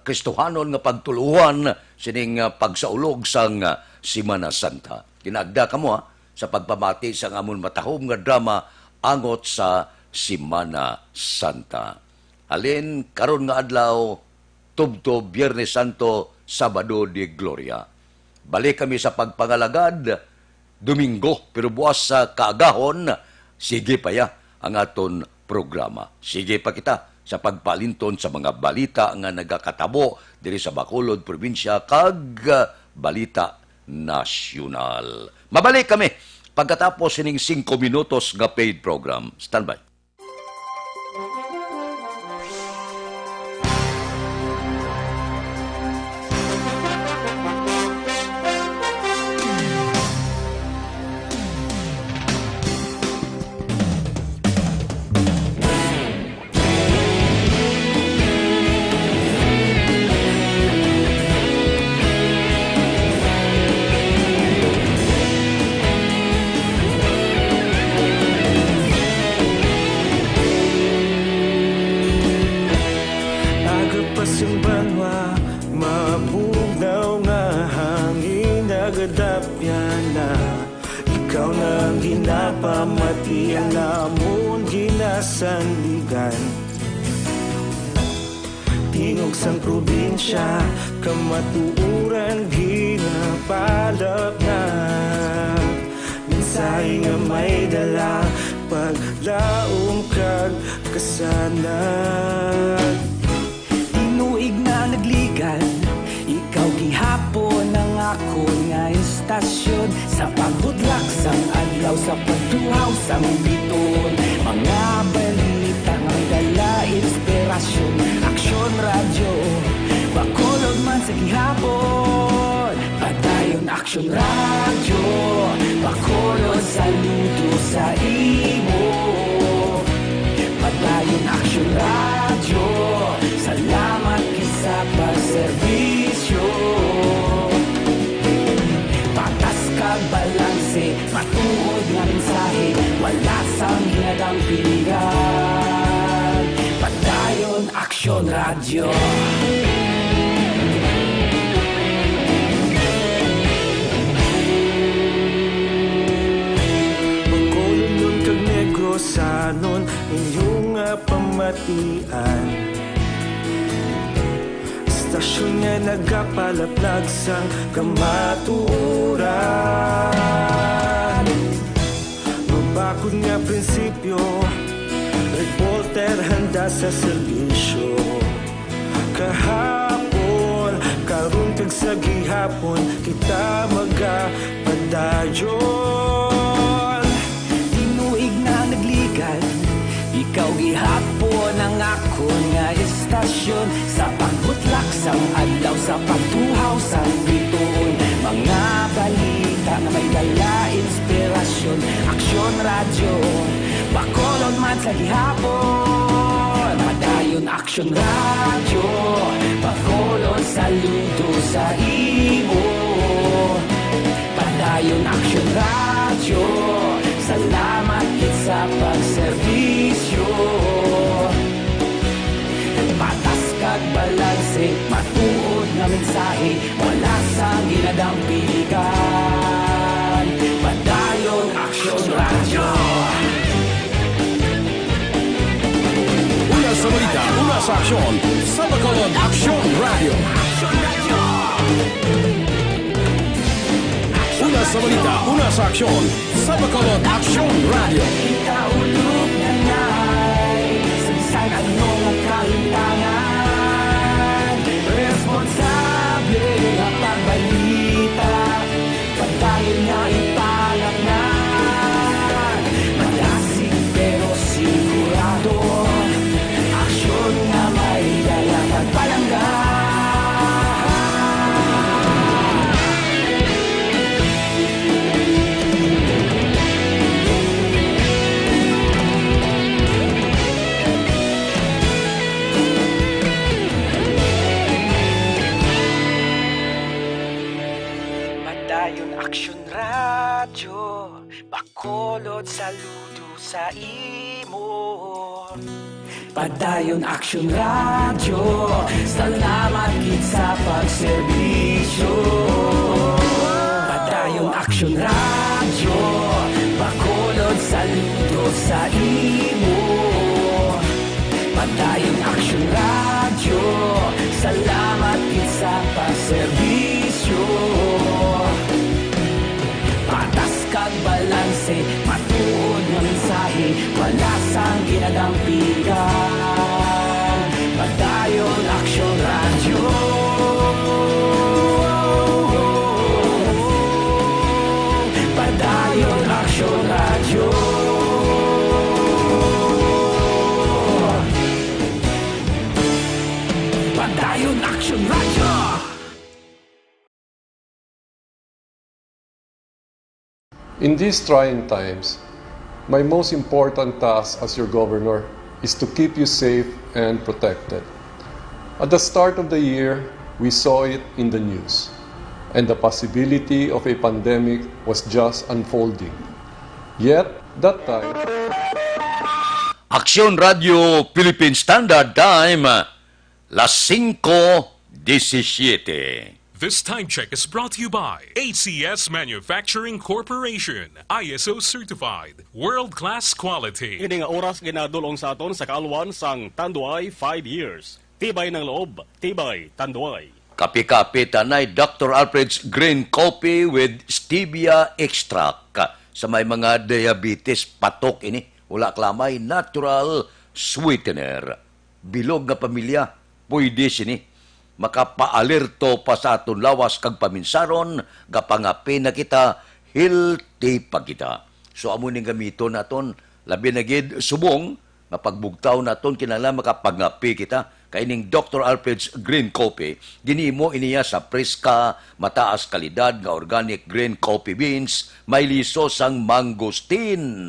Kristohanon nga pagtuluhan sining pagsaulog sang Semana Santa. Kinagda ka mo sa pagpamati sa amon matahom nga drama angot sa Semana Santa. Alin karon nga adlaw tubtob Biyernes Santo, Sabado de Gloria. Balik kami sa pagpangalagad Domingo, pero buwas sa kaagahon sige pa ya ang aton programa. Sige pa kita sa pagpalinton sa mga balita nga nagakatabo diri sa Bacolod probinsya kag balita nasyonal. Mabalik kami pagkatapos sining 5 minutos nga paid program. Standby. Agapasang banwa, mabugnaw nga hangin nagadapyan na. Ikaw nang ginapamati ang namon ginasandigan. Tingog sang probinsya, kamatuuran ginapalap na. Minsay nga may dala, paglaom kag kasanag. Inuig na nagligan, ikaw gihapon ang ako nga istasyon. Sa pagudlak sang adlaw, sa pagtuhaw sang biton. Mga balita ang dala, inspirasyon. Aksyon radyo, Bacolod man sa gihapon. Padayon Aksyon radyo, Bacolod saludo sa imo. Padayon Aksyon radyo, salamat kisa pagserbisyo. Patas kag balanse, matuod nga mensahe, wala sang hinadang pilihan. Padayon Aksyon Radio. inyong pamatian. Istasyon nga nagapalaplag sang kamatuuran. Mabakod nga prinsipyo, reporter handa sa serbisyo. Kahapon, karun kag sa gihapon, kita magapadayon. Tinuig na nagligan, ikaw gihapon ang ako nga istasyon. Sa pagbutlak sang adlaw, sa pagtuhaw sang bituon, mga balita na may dala inspirasyon. Aksyon radyo, bakolon man sa gihapon. Madayon aksyon radyo, bakolon saludo sa imo. Padayon aksyon radyo, salamat kit sa pagserbisyo. Patas kag balanse, matuod nga mensahe, wala sa ginadampigan. Padayon aksyon radyo. Una sa balita, una sa aksyon, sa Bacolod Aksyon Radio. Una sa balita, una sa aksyon, sa Bacolod Aksyon Radio. Ikaulog na na'y sagsag ano nga kalintangan. Responsable nga pagbalita, pagdayon nga ipalaknan. Malasig pero sigurado, aksyon nga may dala pagpalanggan. Padayon aksyon radyo, bakolod saludo sa imo. Padayon aksyon radyo, salamat kit sa pagserbisyo. Padayon aksyon radyo, bakolod saludo sa imo. Padayon aksyon radyo, salamat kit sa pagserbisyo. Patas kag balanse, matuod nga mensahe, wala sang ginadampigan. Padayon aksyon radyo. Padayon aksyon radyo. Padayon aksyon radyo. In these trying times, my most important task as your governor is to keep you safe and protected. At the start of the year, we saw it in the news, and the possibility of a pandemic was just unfolding. Yet, that time, Aksyon Radio Philippine Standard Time, las 5:17. This time check is brought to you by ACS Manufacturing Corporation, ISO certified, world-class quality. Ini nga oras ginadulong sa aton sa kaalwan sang Tanduay 5 years. Tibay ng loob, tibay Tanduay. Kape-kape tanay Dr. Alfred's Green Coffee with Stevia Extract. Sa may mga diabetes, patok ini. Wala klamay, natural sweetener. Bilog nga pamilya, pwede sini. Makapaalerto pa sa aton lawas kag paminsaron, gapangapi na kita, healthy pa kita. So amo ning gamiton naton, labi na gid subong, nga pagbugtaw naton kinahanglan makapangapi kita. Kay ning Dr. Alfred's Green Coffee, ginimo iniya sa preska, mataas kalidad nga organic green coffee beans, may liso sang mangosteen.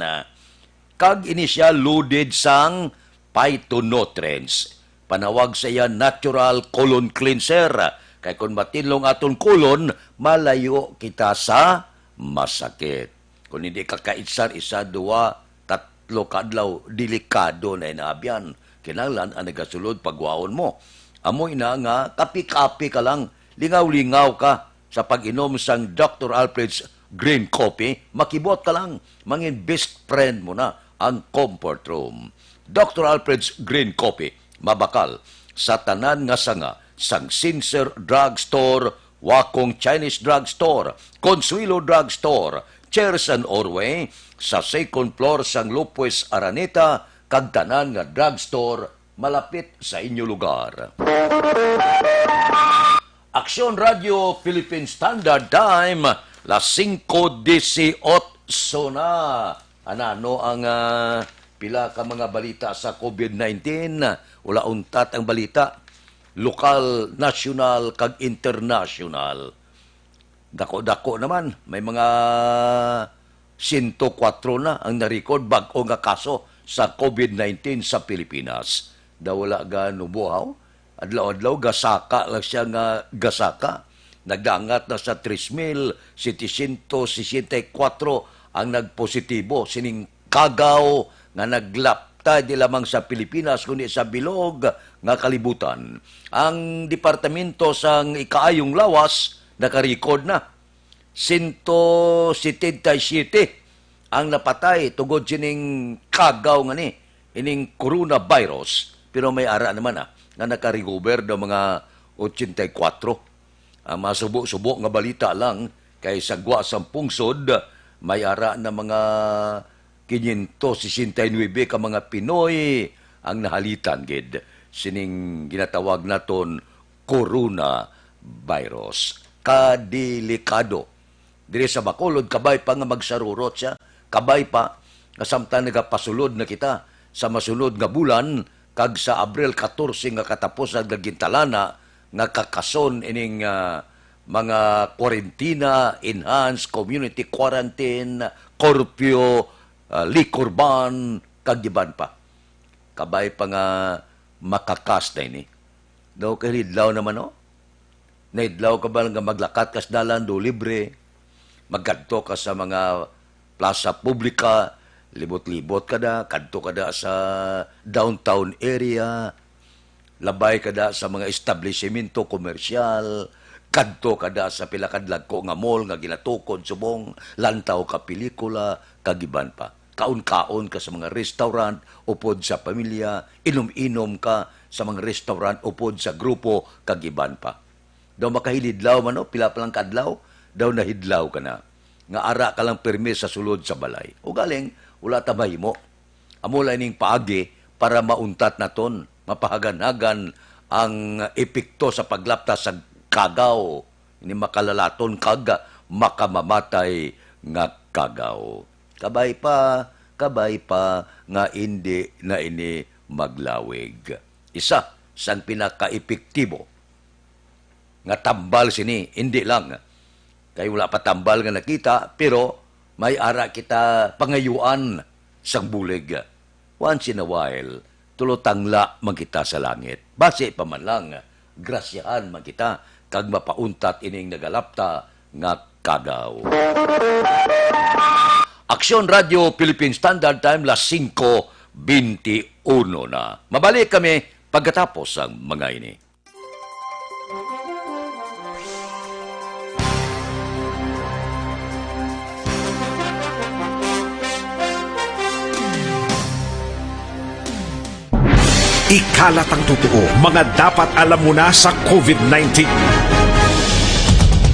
Kag ini siya loaded sang phytonutrients. Panawag sa iya natural colon cleanser. Kay kung matinlong aton colon, malayo kita sa masakit. Kung hindi ka kaitsar, isa, dua, tatlo kadlaw, delikado na inaabyan. Kinahanglan ang nagasulod pagwaon mo. Amo ina nga, kapi-kapi ka lang, lingaw-lingaw ka sa pag-inom sang Dr. Alfred's Green Coffee, makibot ka lang, mangin best friend mo na ang comfort room. Dr. Alfred's Green Coffee, mabakal sa tanan nga sanga sang Sincer Drugstore, Wakong Chinese Drugstore, Consuelo Drugstore, Chairs and Orway, sa second floor sang Lopez Araneta, kag tanan nga drugstore malapit sa inyo lugar. Aksyon Radio Philippine Standard Time, las 5:18 na. Ano ang pila ka mga balita sa COVID-19? Wala untat ang balita. Lokal, national, kag international. Dako-dako naman. May mga 104 na ang na-record bag-o nga kaso sa COVID-19 sa Pilipinas. Wala ga nubuhaw. Adlaw-adlaw, gasaka lang siya nga gasaka. Nagdangat na sa 3,764 ang nagpositibo. Sining kagaw nga naglapta di lamang sa Pilipinas kundi sa bilog nga kalibutan. Ang Departamento sang Ikaayong Lawas naka-record na 177 ang napatay tugod sining kagaw nga ni ining coronavirus, pero may ara naman nga naka-recover do mga 84. Ang masubo-subo nga balita lang kay sagwa sa pungsod may ara na mga 569 ka mga Pinoy ang nahalitan gid sining ginatawag naton coronavirus. Kadelikado. Diri sa Bacolod, kabay pa nga magsarurot siya. Kabay pa, kasamtang nagapasulod na kita sa masunod nga bulan, kag sa Abril 14 nga katapusan nga gintalana, nga kakason ining mga kwarentina, enhanced community quarantine, curfew, liquor ban, kag iban pa. Kabay pa nga makakas na ini. Daw kahilidlaw naman naidlaw ka ba nga maglakat kas dalan do libre, magkadto ka sa mga plaza publika, libot-libot ka da, kadto ka da sa downtown area, labay ka da sa mga establishmento komersyal, kadto ka da sa pilakadlag ko nga mall nga ginatukod subong, lantaw ka pelikula, kagiban pa. Kaon-kaon ka sa mga restaurant, upod sa pamilya, inom-inom ka sa mga restaurant, upod sa grupo, kagiban pa. Daw makahilidlaw man pila pa lang kadlaw, daw nahidlaw ka na. Nga ara ka lang permis sa sulod sa balay. O galing, wala tabay mo. Amula ning paagi para mauntat naton, mapahagan-hagan ang epekto sa paglapta sa kagaw. Ini makalalaton kag makamamatay nga kagaw. Kabay pa nga hindi na ini maglawig. Isa sang pinaka-epektibo nga tambal sini, hindi lang. Kaya wala pa tambal nga nakita, pero may ara kita pangayuan sang bulig. Once in a while, tulotangla man kita sa langit. Base pa man lang, grasyahan man kita, kag mapauntat ining nagalapta nga kagaw. Aksyon Radio Philippine Standard Time, las 5:21 na. Mabalik kami pagkatapos ang mga ini. Ikalat ang totoo, mga dapat alam mo na sa COVID-19.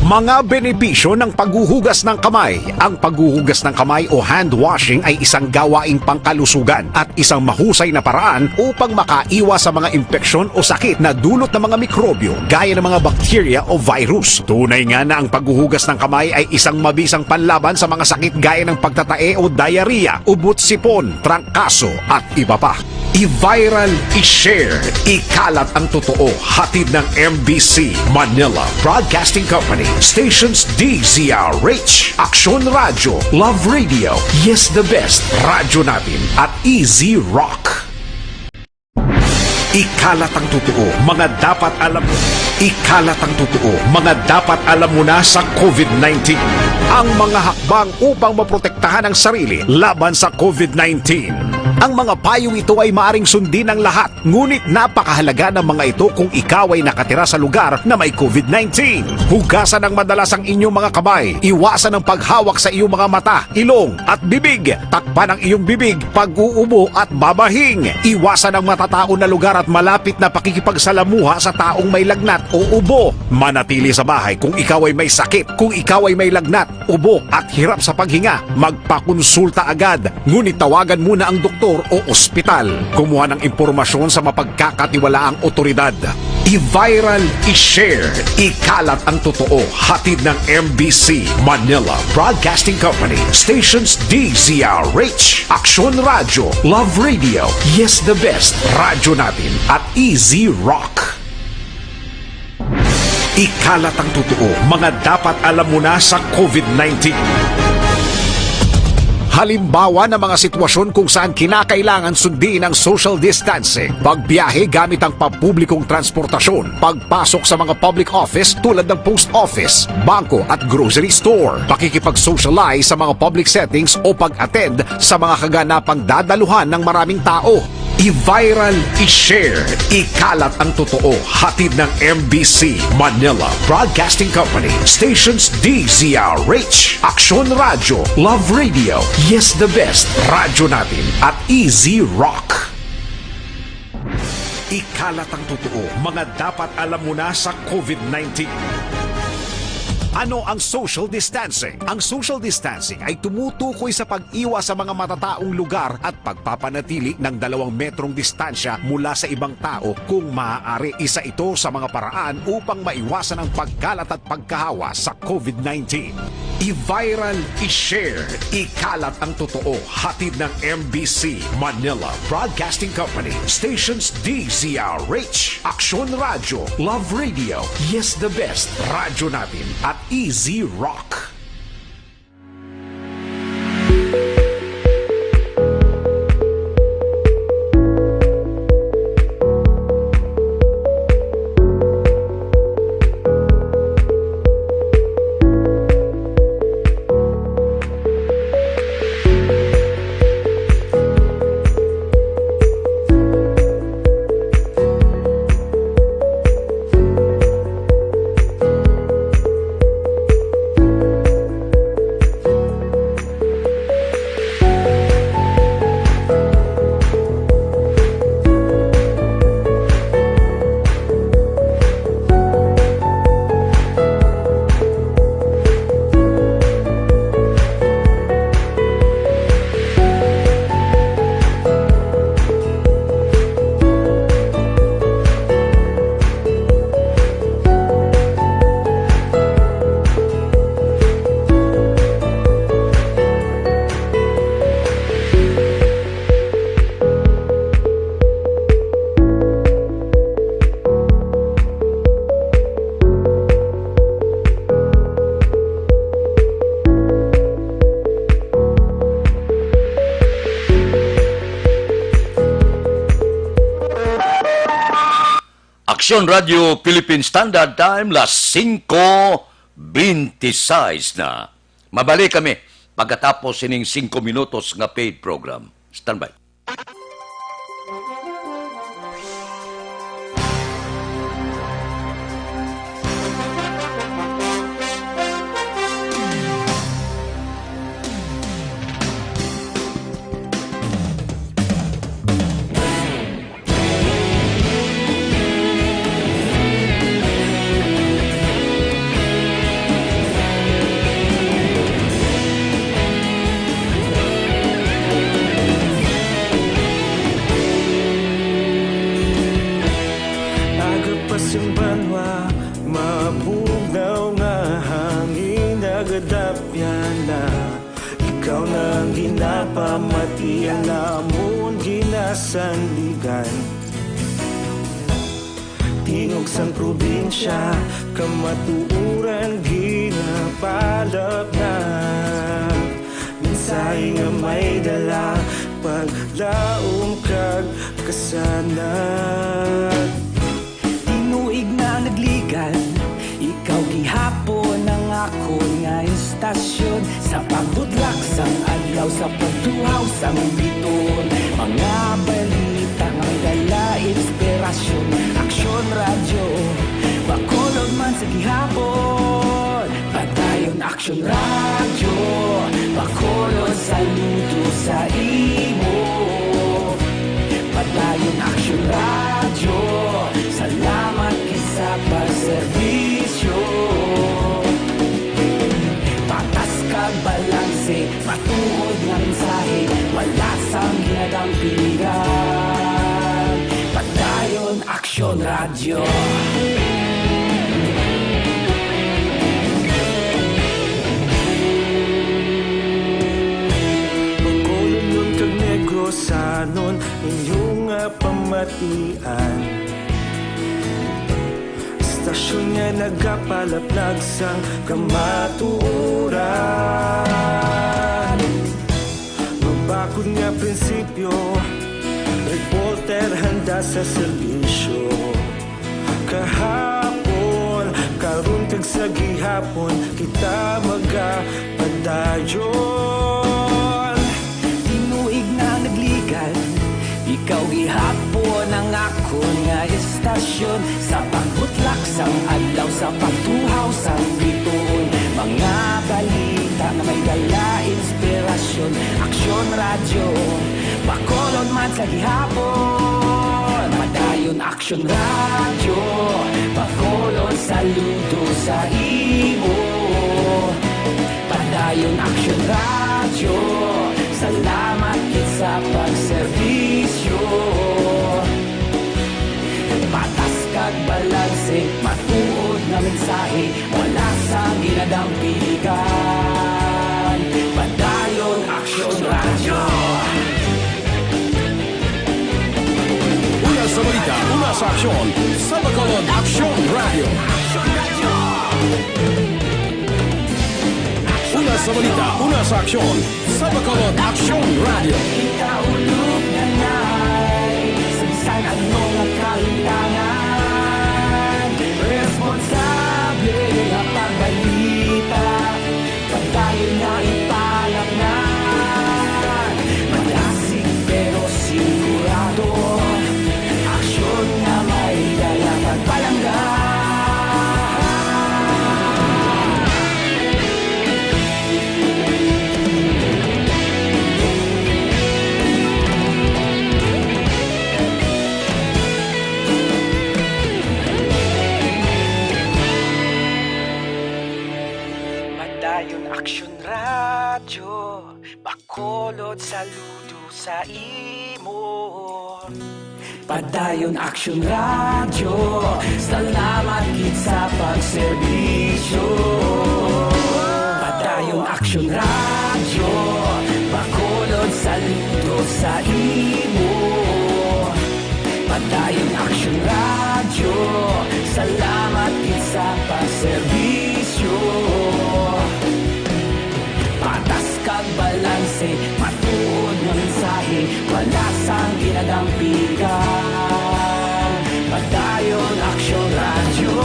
Mga benepisyo ng paghuhugas ng kamay. Ang paghuhugas ng kamay o hand washing ay isang gawaing pangkalusugan at isang mahusay na paraan upang makaiwas sa mga impeksyon o sakit na dulot ng mga mikrobyo gaya ng mga bakterya o virus. Tunay nga na ang paghuhugas ng kamay ay isang mabisang panlaban sa mga sakit gaya ng pagtatae o diarrhea, ubot-sipon, trangkaso at iba pa. I-viral, i-share, ikalat ang totoo. Hatid ng MBC Manila Broadcasting Company, stations DZRH, Aksyon Radio, Love Radio, Yes the Best, Radyo Natin at Easy Rock. Ikalat ang totoo, mga dapat alam mo. Ikalat ang totoo, mga dapat alam mo na sa COVID-19. Ang mga hakbang upang maprotektahan ang sarili laban sa COVID-19. Ang mga payong ito ay maaring sundin ng lahat, ngunit napakahalaga ng mga ito kung ikaw ay nakatira sa lugar na may COVID-19. Hugasan ng madalas ang inyong mga kamay, iwasan ang paghawak sa iyong mga mata, ilong at bibig, takpan ang iyong bibig pag uubo at babahing, iwasan ang matatao na lugar at malapit na pakikipagsalamuha sa taong may lagnat o ubo. Manatili sa bahay kung ikaw ay may sakit, kung ikaw ay may lagnat, ubo at hirap sa paghinga, magpakonsulta agad. Ngunit tawagan muna ang doktor o ospital. Kumuha ng impormasyon sa mapagkakatiwalaang otoridad. I-viral, i-share, ikalat ang totoo. Hatid ng MBC Manila Broadcasting Company, stations DZRH, Action Radio, Love Radio, Yes the Best, Radyo Natin at Easy Rock. Ikalat ang totoo, mga dapat alam mo na sa COVID-19. Halimbawa ng mga sitwasyon kung saan kinakailangan sundin ang social distancing, pagbiyahe gamit ang pampublikong transportasyon, pagpasok sa mga public office tulad ng post office, bangko at grocery store, pakikipag-socialize sa mga public settings o pag-attend sa mga kaganapang dadaluhan ng maraming tao. I-viral, i-share, ikalat ang totoo. Hatid ng MBC Manila Broadcasting Company, stations DZRH, Action Radio, Love Radio, Yes the Best, Radyo Natin at Easy Rock. Ikalat ang totoo, mga dapat alam mo na sa COVID-19. Ano ang social distancing? Ang social distancing ay tumutukoy sa pag-iwas sa mga matataong lugar at pagpapanatili ng 2 metrong distansya mula sa ibang tao kung maaari. Isa ito sa mga paraan upang maiwasan ang pagkalat at pagkahawa sa COVID-19. I-viral, i-share, ikalat ang totoo. Hatid ng MBC Manila Broadcasting Company, stations DZRH, Action Radio, Love Radio, Yes the Best, Radyo Natin at Easy Rock. Action Radio Philippine Standard Time, las 5:26 na. Mabalik kami pagkatapos sining 5 minutos nga paid program. Standby. Ikaw nang ginapamatian namon ginasandigan. Tingog sang probinsya kamatuuran ginapalap na. Minsay nga may dala paglaom kag kasanag. Tinuig na nagligan, ikaw gihapon ang ako nga istasyon sa pagbudlak sang adlaw. adlaw sa pagtuhaw sa biton. Mga balita nga may dala inspirasyon, aksyon radyo, bakulog man sa gihapon. Padayon aksyon radyo, bakulog saludo sa imo. Padayon aksyon radyo, salamat kisa pagserbisyo. Patas kag balanse, matuod nga mensahe, wala sang ginadang pilihan. Padayon aksyon radyo. Sanon inyong pamatian, istasyon nga nagapalaplag sang kamatuoran. Mabakod nga prinsipyo, reporter handa sa serbisyo. Kahapon, karon kag sa gihapon, kita magapadayon. Tinuig na nagligan, ikaw gihapon ang akon nga istasyon. Sa pagbutlak sang adlaw, sa pagtuhaw sang biton. Mga balita na may dala inspirasyon, aksyon radyo, bakolod man sa gihapon. Padayon aksyon radyo, bakolod saludo sa imo. Padayon aksyon radyo, salamat sa pagserbisyo. Patas kag balanse, matuod na mensahe, wala sa ginadang pilihan. Padayon aksyon radyo. Una sa balita, una sa aksyon, sa Bacolod Aksyon Radio. Una sa balita, una sa aksyon, sa Bacolod Aksyon Radio. Ikaulog na na'y sabisan anong nakalintangan. Responsable na pagbalita, pagdayon na ipalaknan. Malasig pero sigurado, aksyon na may dala pagpalanggan. Padayon aksyon radyo, bakolod saludo sa imo. Padayon aksyon radyo, salamat gid sa pagserbisyo. Padayon aksyon radyo, bakolod saludo sa imo. Padayon aksyon radyo, salamat gid sa pagserbisyo. Patas kag balanse, matuod nga mensahe, wala sang ginadang pilihan. Padayon aksyon radyo.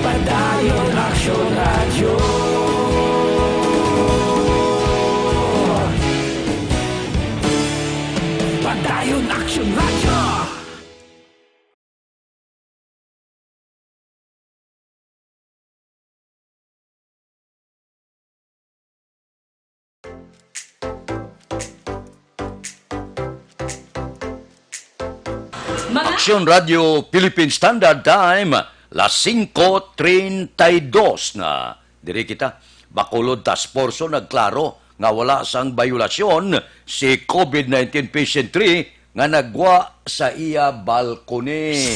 Padayon aksyon radyo. Padayon aksyon radyo. Aksyon Radio Philippine Standard Time, las 5:32 na. Diri kita, Bacolod Task Force nagklaro nga wala sang bayulasyon si COVID-19 patient 3 nga nagwa sa iya balkone.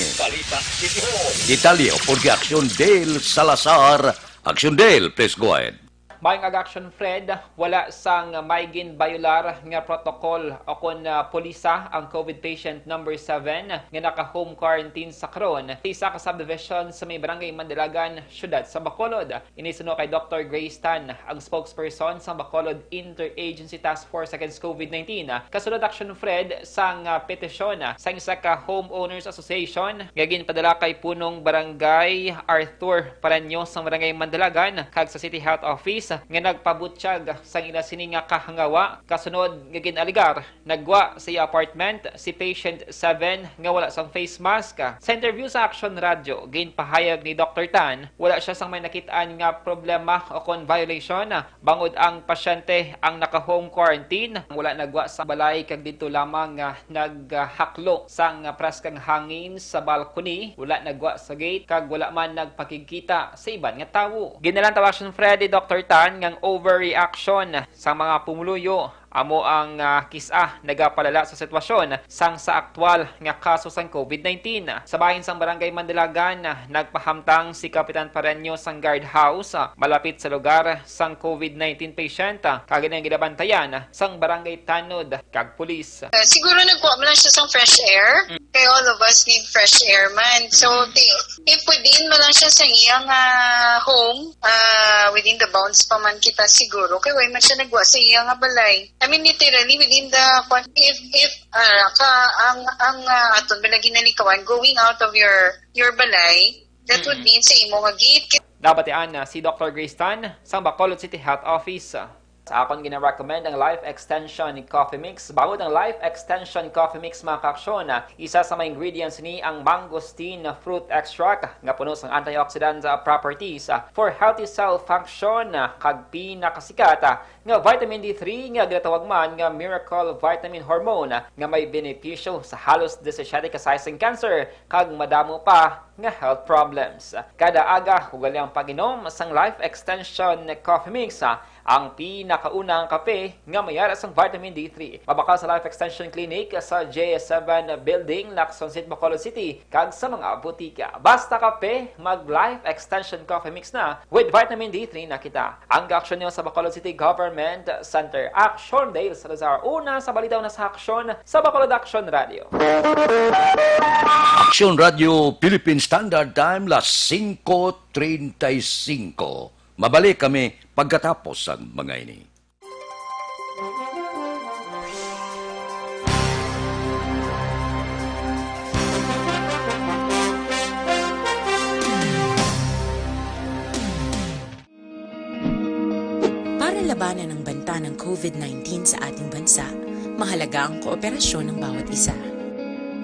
Detalye o porque Aksyon Dale Salazar. Aksyon Dale, please go ahead. Mayong ag-action Fred, wala sang maigin bayular nga protocol o kun pulisa ang COVID patient number 7 nga naka-home quarantine sa karon sa isa ka subdivision sa may barangay Mandalagan, syudad sa Bacolod. Inisuno kay Dr. Grace Tan, ang spokesperson sa Bacolod Interagency Task Force against COVID-19. Kasunod action Fred sang petisyon sa isa ka homeowners association nga ginpadala kay punong barangay Arthur Paranyo sa barangay Mandalagan kag sa City Health Office nga nagpabutsyag sang ila sini nga kahangawa. Kasunod nga ginaligar nagwa sa apartment si patient 7 nga wala sang face mask. Sa interview sa Action Radio, ginpahayag ni Dr. Tan wala siya sang may nakitaan nga problema o kon violation bangod ang pasyente ang naka-home quarantine. Wala nagwa sa balay kag dito lamang naghaklo sang praskang hangin sa balcony. Wala nagwa sa gate kag wala man nagpakikita sa iban nga tawo. Ginalang tawasan Freddy Dr. Tan ngang overreaction sa mga pumuluyo amo ang kisa nagapalala sa sitwasyon sang sa aktwal nga kaso sang COVID-19. Sa bahin sang barangay Mandalagan, nagpahamtang si Kapitan Paranyo sang guardhouse malapit sa lugar sang COVID-19 patient kag ang gidabantayan sang barangay Tanod kag pulis. Siguro nagkuha mo lang siya sang fresh air. Kay all of us need fresh air man. So if within mo lang siya sa iyang home, within the bounds pa man kita siguro kay way man siya nagwa sa iyang balay. I mean, literally, within the, if ang aton ba ginalikawan, going out of your balay, that would mean sa imo nga gate. Nabatian si Dr. Grace Tan sa Bacolod City Health Office. Sa akon gina-recommend ang Life Extension Coffee Mix. Bawod ang Life Extension Coffee Mix mga kaaksyon, isa sa mga ingredients ni ang mangosteen fruit extract nga puno sang antioxidant properties for healthy cell function kag pinakasikat nga vitamin D3 nga ginatawag man nga miracle vitamin hormone nga may benepisyo sa halos 17 kasaysaing cancer kag madamo pa nga health problems. Kada aga hugali ang pag-inom sang Life Extension Coffee Mix ang pinakaunang kape nga mayara sang vitamin D3. Mabakal sa Life Extension Clinic sa J7 Building, Lacson City, Bacolod City, kag sa mga butika. Basta kape, mag Life Extension Coffee Mix na with vitamin D3 na kita. Ang aksyon niyo sa Bacolod City Government Center. Action Dale Salazar. Una sa balitaw na sa aksyon sa Bacolod Action Radio. Action Radio Philippine Standard Time, las 5:35. Mabalik kami pagkatapos ang mga ini. Para labanan ang banta ng COVID-19 sa ating bansa, mahalaga ang kooperasyon ng bawat isa.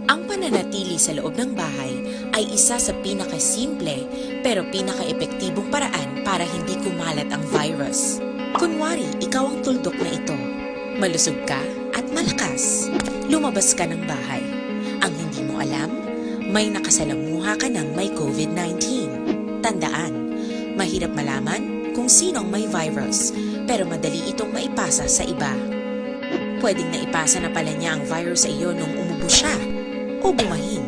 Ang pananatili sa loob ng bahay ay isa sa pinakasimple pero pinaka-epektibong paraan para hindi kumalat ang virus. Kunwari, ikaw ang tuldok na ito. Malusog ka at malakas. Lumabas ka ng bahay. Ang hindi mo alam, may nakasalamuha ka ng may COVID-19. Tandaan, mahirap malaman kung sinong may virus, pero madali itong maipasa sa iba. Pwedeng naipasa na pala niya ang virus sa iyo nung umubo siya o bumahin.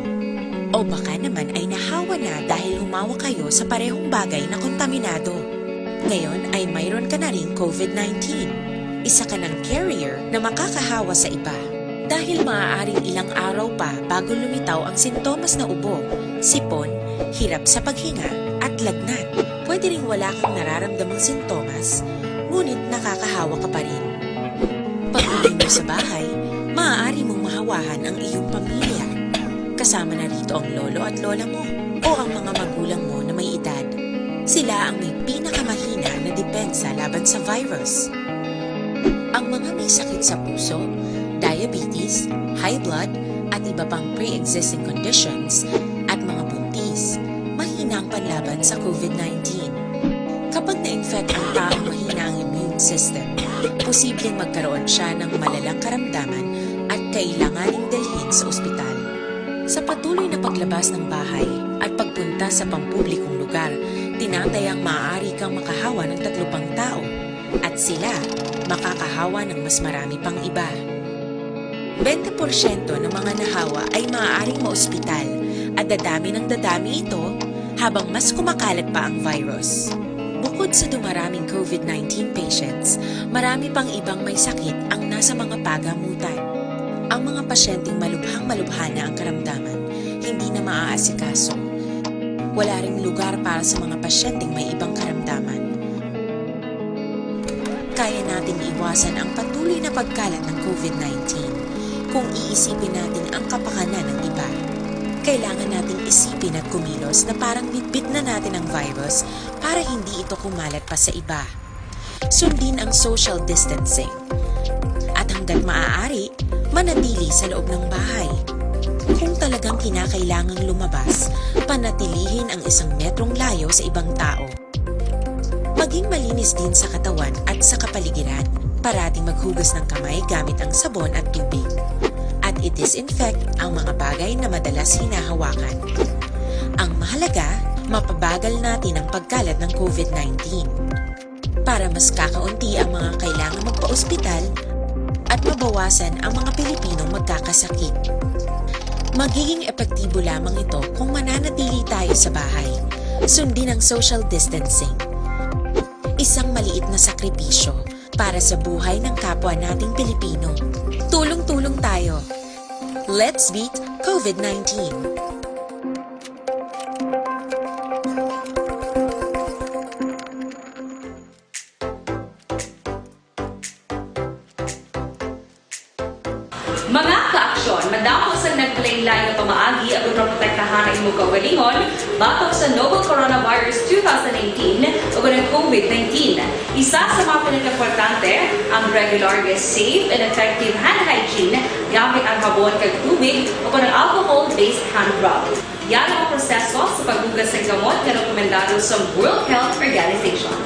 O baka naman ay nahawa na dahil humawa kayo sa parehong bagay na kontaminado. Ngayon ay mayroon ka na ring COVID-19. Isa ka ng carrier na makakahawa sa iba. Dahil maaaring ilang araw pa bago lumitaw ang sintomas na ubo, sipon, hirap sa paghinga at lagnat. Pwede ring wala kang nararamdamang sintomas, ngunit nakakahawa ka pa rin. Pag-uwi mo sa bahay, maaari mong mahawahan ang iyong pamilya. Kasama na rito ang lolo at lola mo o ang mga magulang mo na may edad. Sila ang may pinakamahina na depensa laban sa virus. Ang mga may sakit sa puso, diabetes, high blood, at iba pang pre-existing conditions at mga buntis, mahina ang panlaban sa COVID-19. Kapag na-infect ang taong mahina ang immune system, posibleng magkaroon siya ng malalang karamdaman at kailanganing dalhin sa ospital. Sa patuloy na paglabas ng bahay at pagpunta sa pampublikong lugar, tinatayang maaari kang makahawa ng 3 pang tao at sila makakahawa ng mas marami pang iba. 20% ng mga nahawa ay maaaring maospital at dadami ng dadami ito habang mas kumakalat pa ang virus. Bukod sa dumaraming COVID-19 patients, marami pang ibang may sakit ang nasa mga pagamutan. Ang mga pasyenteng malubhang-malubha na ang karamdaman, hindi na maaasikaso. Wala ring lugar para sa mga pasyenteng may ibang karamdaman. Kaya nating iwasan ang patuloy na pagkalat ng COVID-19 kung iisipin natin ang kapakanan ng iba. Kailangan nating isipin at kumilos na parang bitbit na natin ang virus para hindi ito kumalat pa sa iba. Sundin ang social distancing. At hanggat maaari, manatili sa loob ng bahay. Kung talagang kinakailangang lumabas, panatilihin ang 1 metrong layo sa ibang tao. Maging malinis din sa katawan at sa kapaligiran. Parating maghugas ng kamay gamit ang sabon at tubig. At i-disinfect ang mga bagay na madalas hinahawakan. Ang mahalaga, mapabagal natin ang pagkalat ng COVID-19 para mas kakaunti ang mga kailangang magpa-ospital at mabawasan ang mga Pilipinong magkakasakit. Magiging epektibo lamang ito kung mananatili tayo sa bahay. Sundin ang social distancing. Isang maliit na sakripisyo para sa buhay ng kapwa nating Pilipino. Tulong-tulong tayo. Let's beat COVID-19. Mga kaaksyon, madapos ang nagpalaylay na pamaagi at protektahan ang imong kaugalingon batok sa novel coronavirus 2018 o ng COVID-19. Isa sa mga pinaka-importante ang regular, safe, and effective hand hygiene gamit ang habon kag tubig o ng alcohol-based hand rub. Yan ang proseso sa paghugas ng gamot na rekomendado sa World Health Organization.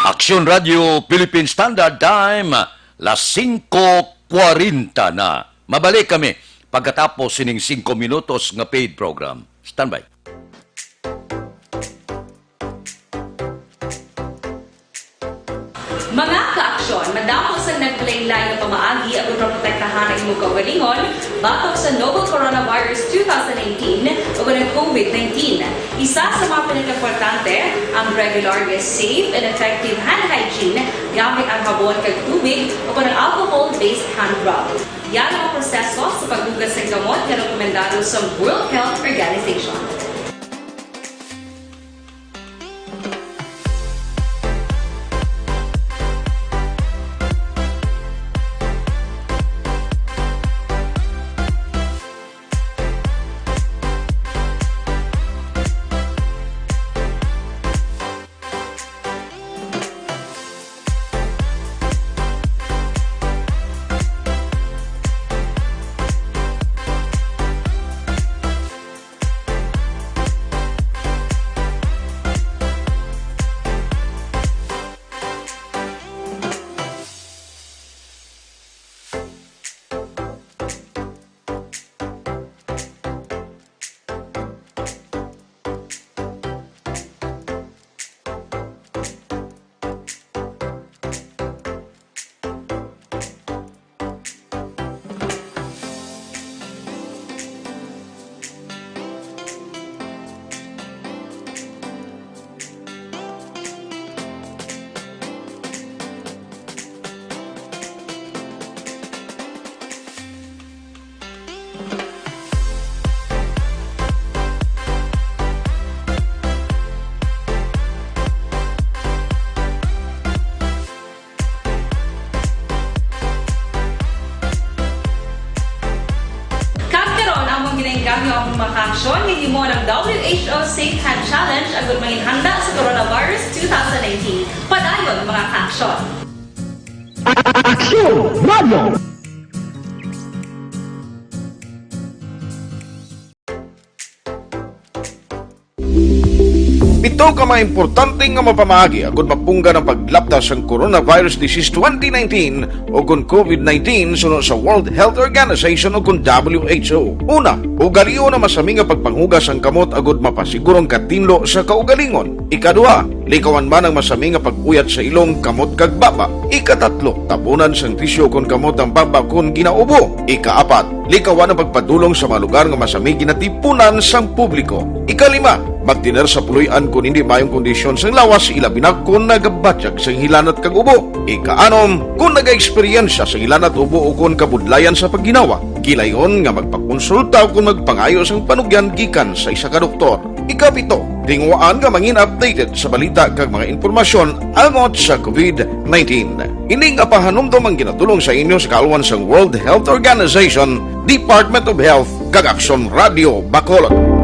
Aksyon Radio Philippine Standard Time, las 5:40 na. Mabalik kami pagkatapos sining 5 minutos nga paid program. Standby. Mga kaaksyon, madapos ang nagpalaylay na pamaagi at protektahan ang imong kaugalingon batok sa novel coronavirus 2018 o ng COVID-19. Isa sa mga pinaka-importante ang regular, safe, and effective hand hygiene gamit ang habon kag tubig o ng alcohol-based hand rub. Yan ang proseso sa paghugas ng gamot na rekomendado sa World Health Organization. Kami ang makaksyon, hindi mo ng WHO Safe Hand Challenge ang gulmangin handa sa coronavirus 2019. Padayon mga kaaksyon! Aksyon Radio! So ka mga importante nga mapamagi agud mapungga ng paglaptas ang Coronavirus Disease 2019 o kung COVID-19 sunod sa World Health Organization o kung WHO. Una, ugalion na masami nga pagpanghugas ang kamot agud mapasigurong katinlo sa kaugalingon. Ikaduha, likawan man ang masami nga pag-uyat sa ilong kamot kag baba. Ikatatlo, tabunan sang tisyo kon kamot ang baba kon ginaubo. Ikaapat, likawan ang pagpadulong sa mga lugar nga masami ginatipunan sang publiko. Ikalima, magtiner sa puloy-an kung hindi mayong kondisyon sang lawas, ilabi na kung nagabatyag sang hilanat kag ubo. Ikaanom, kung nag-eksperyensya sang hilanat ubo o kung kabudlayan sa pagginawa. Kilayon nga magpakonsulta o kung magpangayo sang panugyan gikan sa isa ka doktor. Ikapito, tingwaan nga mangin updated sa balita kag mga impormasyon angot sa COVID-19. Ining apahanumdum ang ginatulong sa inyo sa kaalwan sang World Health Organization, Department of Health kag Aksyon Radio Bacolod.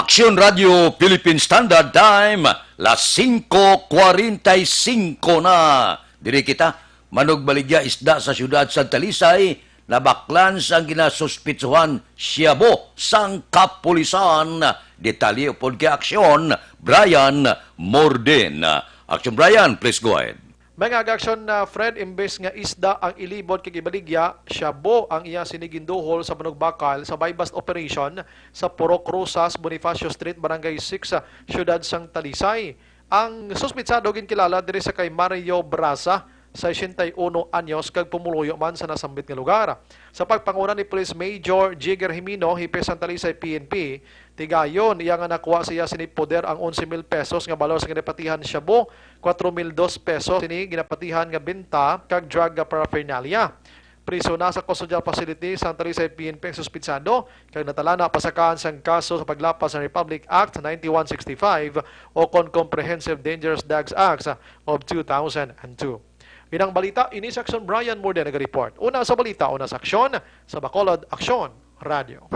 Aksyon Radio Philippine Standard Time, las 5:45 na. Diri kita, manugbaligya isda sa syudad sa Talisay, nabaklan sang ginasuspitsuhan siyabo sang kapulisan. Detalye upod kay Aksyon, Brian Morden. Aksyon Brian, please go ahead. Mga aksyon na Fred, imbes nga isda ang ilibot kay Gibaligya, siyabo ang iya siniginduhol sa Manugbakal sa buy-bust operation sa Purok Rosas, Bonifacio Street, Barangay 6, Syudad sang Talisay. Ang suspitsado ginkilala diri sa kay Mario Brasa, 61 anyos, kag pumuluyo man sa nasambit nga lugar. Sa pagpanguna ni Police Major Jigger Jimino, Hipe San Talisay PNP, tigayon iya nga nakuha siya sinipoder ang 11,000 pesos nga balor sa ginapatihan siyabo, 4,002 pesos sini ginapatihan nga benta kag drug paraphernalia. Priso na sa custodial facility sa Talisay PNP ang suspitsado kag natalana pasakaan sang kaso sa paglapas sa Republic Act 9165 o kon Comprehensive Dangerous Drugs Act of 2002. Inang balita, ini sa Aksyon Brian Morden nag-report. Una sa balita, una sa aksyon, sa Bacolod, Aksyon Radio.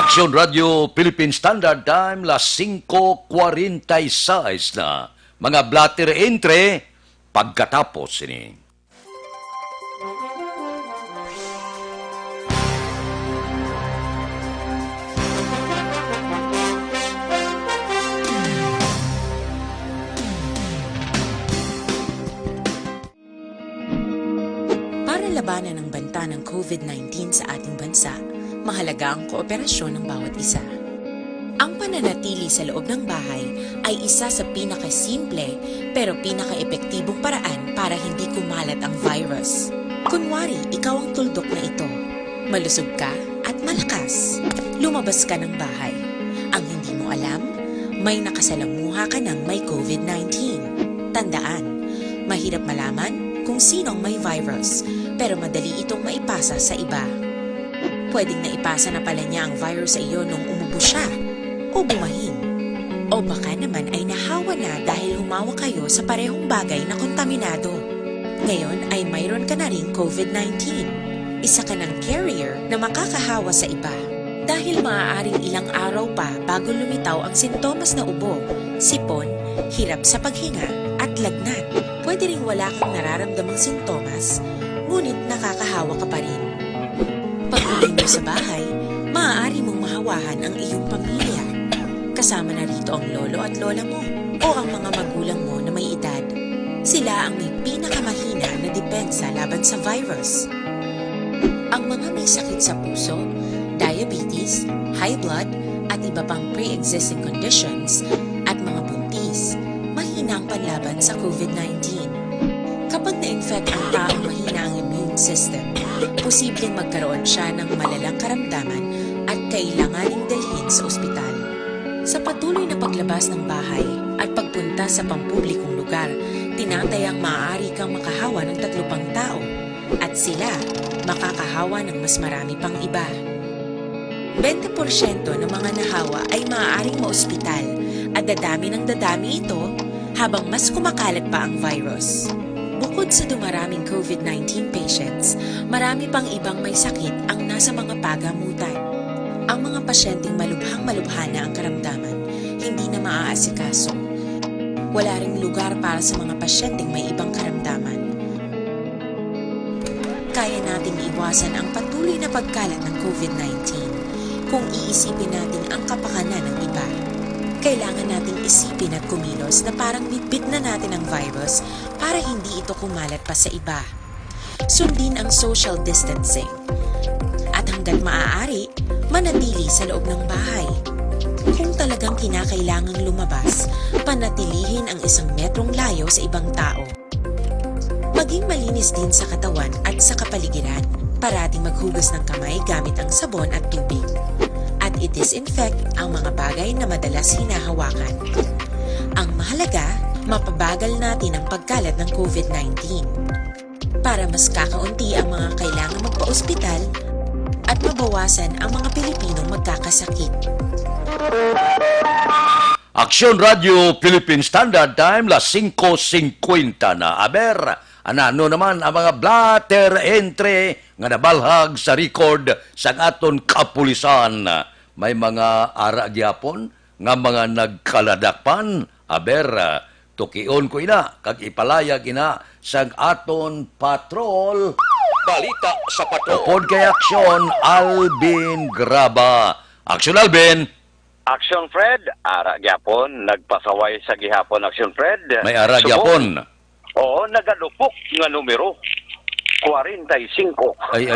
Aksyon Radio Philippine Standard Time, las 5:46 na. Mga blatter entre, pagkatapos ini. Para labanan ang banta ng COVID-19 sa ating bansa, mahalaga ang kooperasyon ng bawat isa. Ang pananatili sa loob ng bahay ay isa sa pinakasimple pero pinaka-epektibong paraan para hindi kumalat ang virus. Kunwari, ikaw ang tuldok na ito. Malusog ka at malakas. Lumabas ka ng bahay. Ang hindi mo alam, may nakasalamuha ka ng may COVID-19. Tandaan, mahirap malaman kung sinong may virus, pero madali itong maipasa sa iba. Pwedeng naipasa na pala niya ang virus sa iyo nung umubo siya o bumahin. O baka naman ay nahawa na dahil humawa kayo sa parehong bagay na kontaminado. Ngayon ay mayroon ka na ring COVID-19. Isa ka ng carrier na makakahawa sa iba. Dahil maaaring ilang araw pa bago lumitaw ang sintomas na ubo, sipon, hirap sa paghinga at lagnat. Pwede ring wala kang nararamdamang sintomas, ngunit nakakahawa ka pa rin. Pag-uwi mo sa bahay, maaari mong mahawahan ang iyong pamilya. Kasama na rito ang lolo at lola mo o ang mga magulang mo na may edad. Sila ang may pinakamahina na depensa laban sa virus. Ang mga may sakit sa puso, diabetes, high blood, at iba pang pre-existing conditions at mga buntis, mahina ang panlaban sa COVID-19. Kapag na-infect ang taong mahina ang immune system, posibleng magkaroon siya ng malalang karamdaman at kailanganing dalhin sa ospital. Sa patuloy na paglabas ng bahay at pagpunta sa pampublikong lugar, tinatayang maaari kang makahawa ng 3 pang tao at sila makakahawa ng mas marami pang iba. 20% ng mga nahawa ay maaaring maospital at dadami ng dadami ito habang mas kumakalat pa ang virus. Bukod sa dumaraming COVID-19 patients, marami pang ibang may sakit ang nasa mga pagamutan. Ang mga pasyenteng malubhang-malubha na ang karamdaman, hindi na maaasikaso. Wala ring lugar para sa mga pasyenteng may ibang karamdaman. Kaya nating iwasan ang patuloy na pagkalat ng COVID-19 kung iisipin natin ang kapakanan ng iba. Kailangan nating isipin at kumilos na parang bitbit na natin ang virus para hindi ito kumalat pa sa iba. Sundin ang social distancing. At hanggat maaari, manatili sa loob ng bahay. Kung talagang kinakailangang lumabas, panatilihin ang 1 metrong layo sa ibang tao. Maging malinis din sa katawan at sa kapaligiran. Parating maghugas ng kamay gamit ang sabon at tubig. At i-disinfect ang mga bagay na madalas hinahawakan. Ang mahalaga, mapabagal natin ang pagkalat ng COVID-19. Para mas kakaunti ang mga kailangang magpa-ospital at mabawasan ang mga Pilipinong magkakasakit. Aksyon Radio Philippine Standard Time, las 5:50 na. Aber, anano naman ang mga blatter entry nga nabalhag sa record sa aton kapulisan. May mga ara gyapon nga mga nagkaladakpan. Aber, tukion ko ina, kag ipalayag ina sa aton patrol. Balita sa Pato. Tupod kay Aksyon, Alvin Graba. Aksyon, Alvin. Action Fred, ara gyapon, nagpasaway sa gihapon Action Fred. May ara gyapon. Oo, nagalupok nga numero. 45. Ay.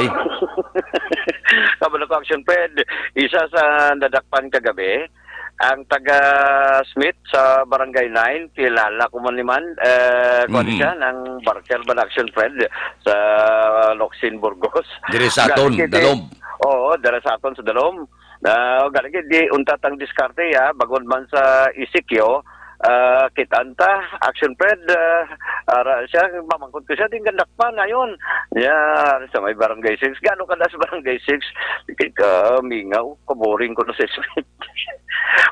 Kabalo ko Action Fred, isa sa nadakpan kagabi, ang taga Smith sa Barangay 9, kilala ko man liman, siya ng Barker Action Fred sa Locsin, Burgos. Dire sa aton, Dalom. Oo, dire sa aton sa Dalom. Galagi di untatang diskarte ya, bagod man sa Isikyo, kitanta, Action Fred, siya, mamangkot ko siya, din gandakpan ngayon. Sa may Barangay 6. Gano'n ka na sa Barangay 6? Mingaw, kaboring ko na sa Smith.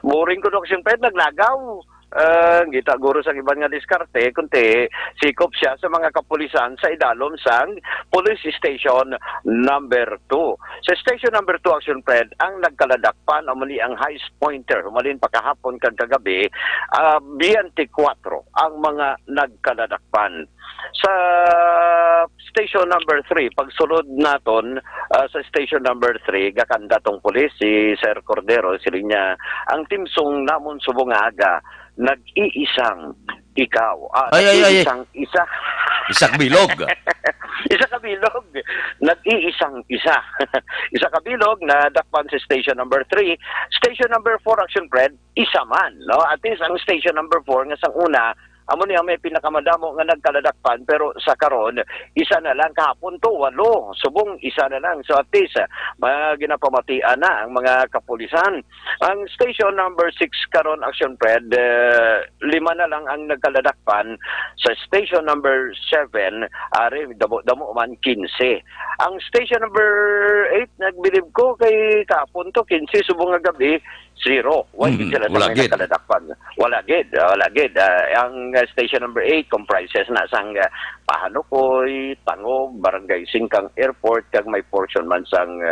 Boring ko na Action Fred, naglagaw. Gita guro sa ibang nga diskarte, kunti, sikop siya sa mga kapulisan sa idalom sang Police Station number 2. Sa Station number 2, Action Fred, ang nagkaladakpan, umali ang highest pointer, umalin pa kahapon kagabi, 24 ang mga nagkaladakpan. Sa Station number 3, pagsulod naton sa Station number 3, gakanda tong pulis, si Sir Cordero, sila niya, ang timsong namon subungaga, nag-iisang ikaw. Nag-iisang isa. Isak bilog. Isa kabilog. Nag-iisang isa. Isa kabilog na dakpan sa Station number 3. Station number 4, Action Fred, isa man. No? At least ang Station number 4, nga sang una, amo niya may pinakamadamo nga nagkaladakpan, pero sa karon isa na lang kahapon to 8, subong isa na lang. So at least ginapamatian na ang mga kapulisan. Ang station number 6 karon, Action Fred, 5 na lang ang nagkaladakpan. Sa station number 7 ari damo man 15. Ang station number 8 nagbilib ko kay kahapon to 15, subong nga gabi 0. Why sila wala sa may gid. nagkaladakpan? Wala gid. Ang station number 8 comprises na sang Pahanukoy, Tangob, Barangay Singkang Airport, kag may portion man sang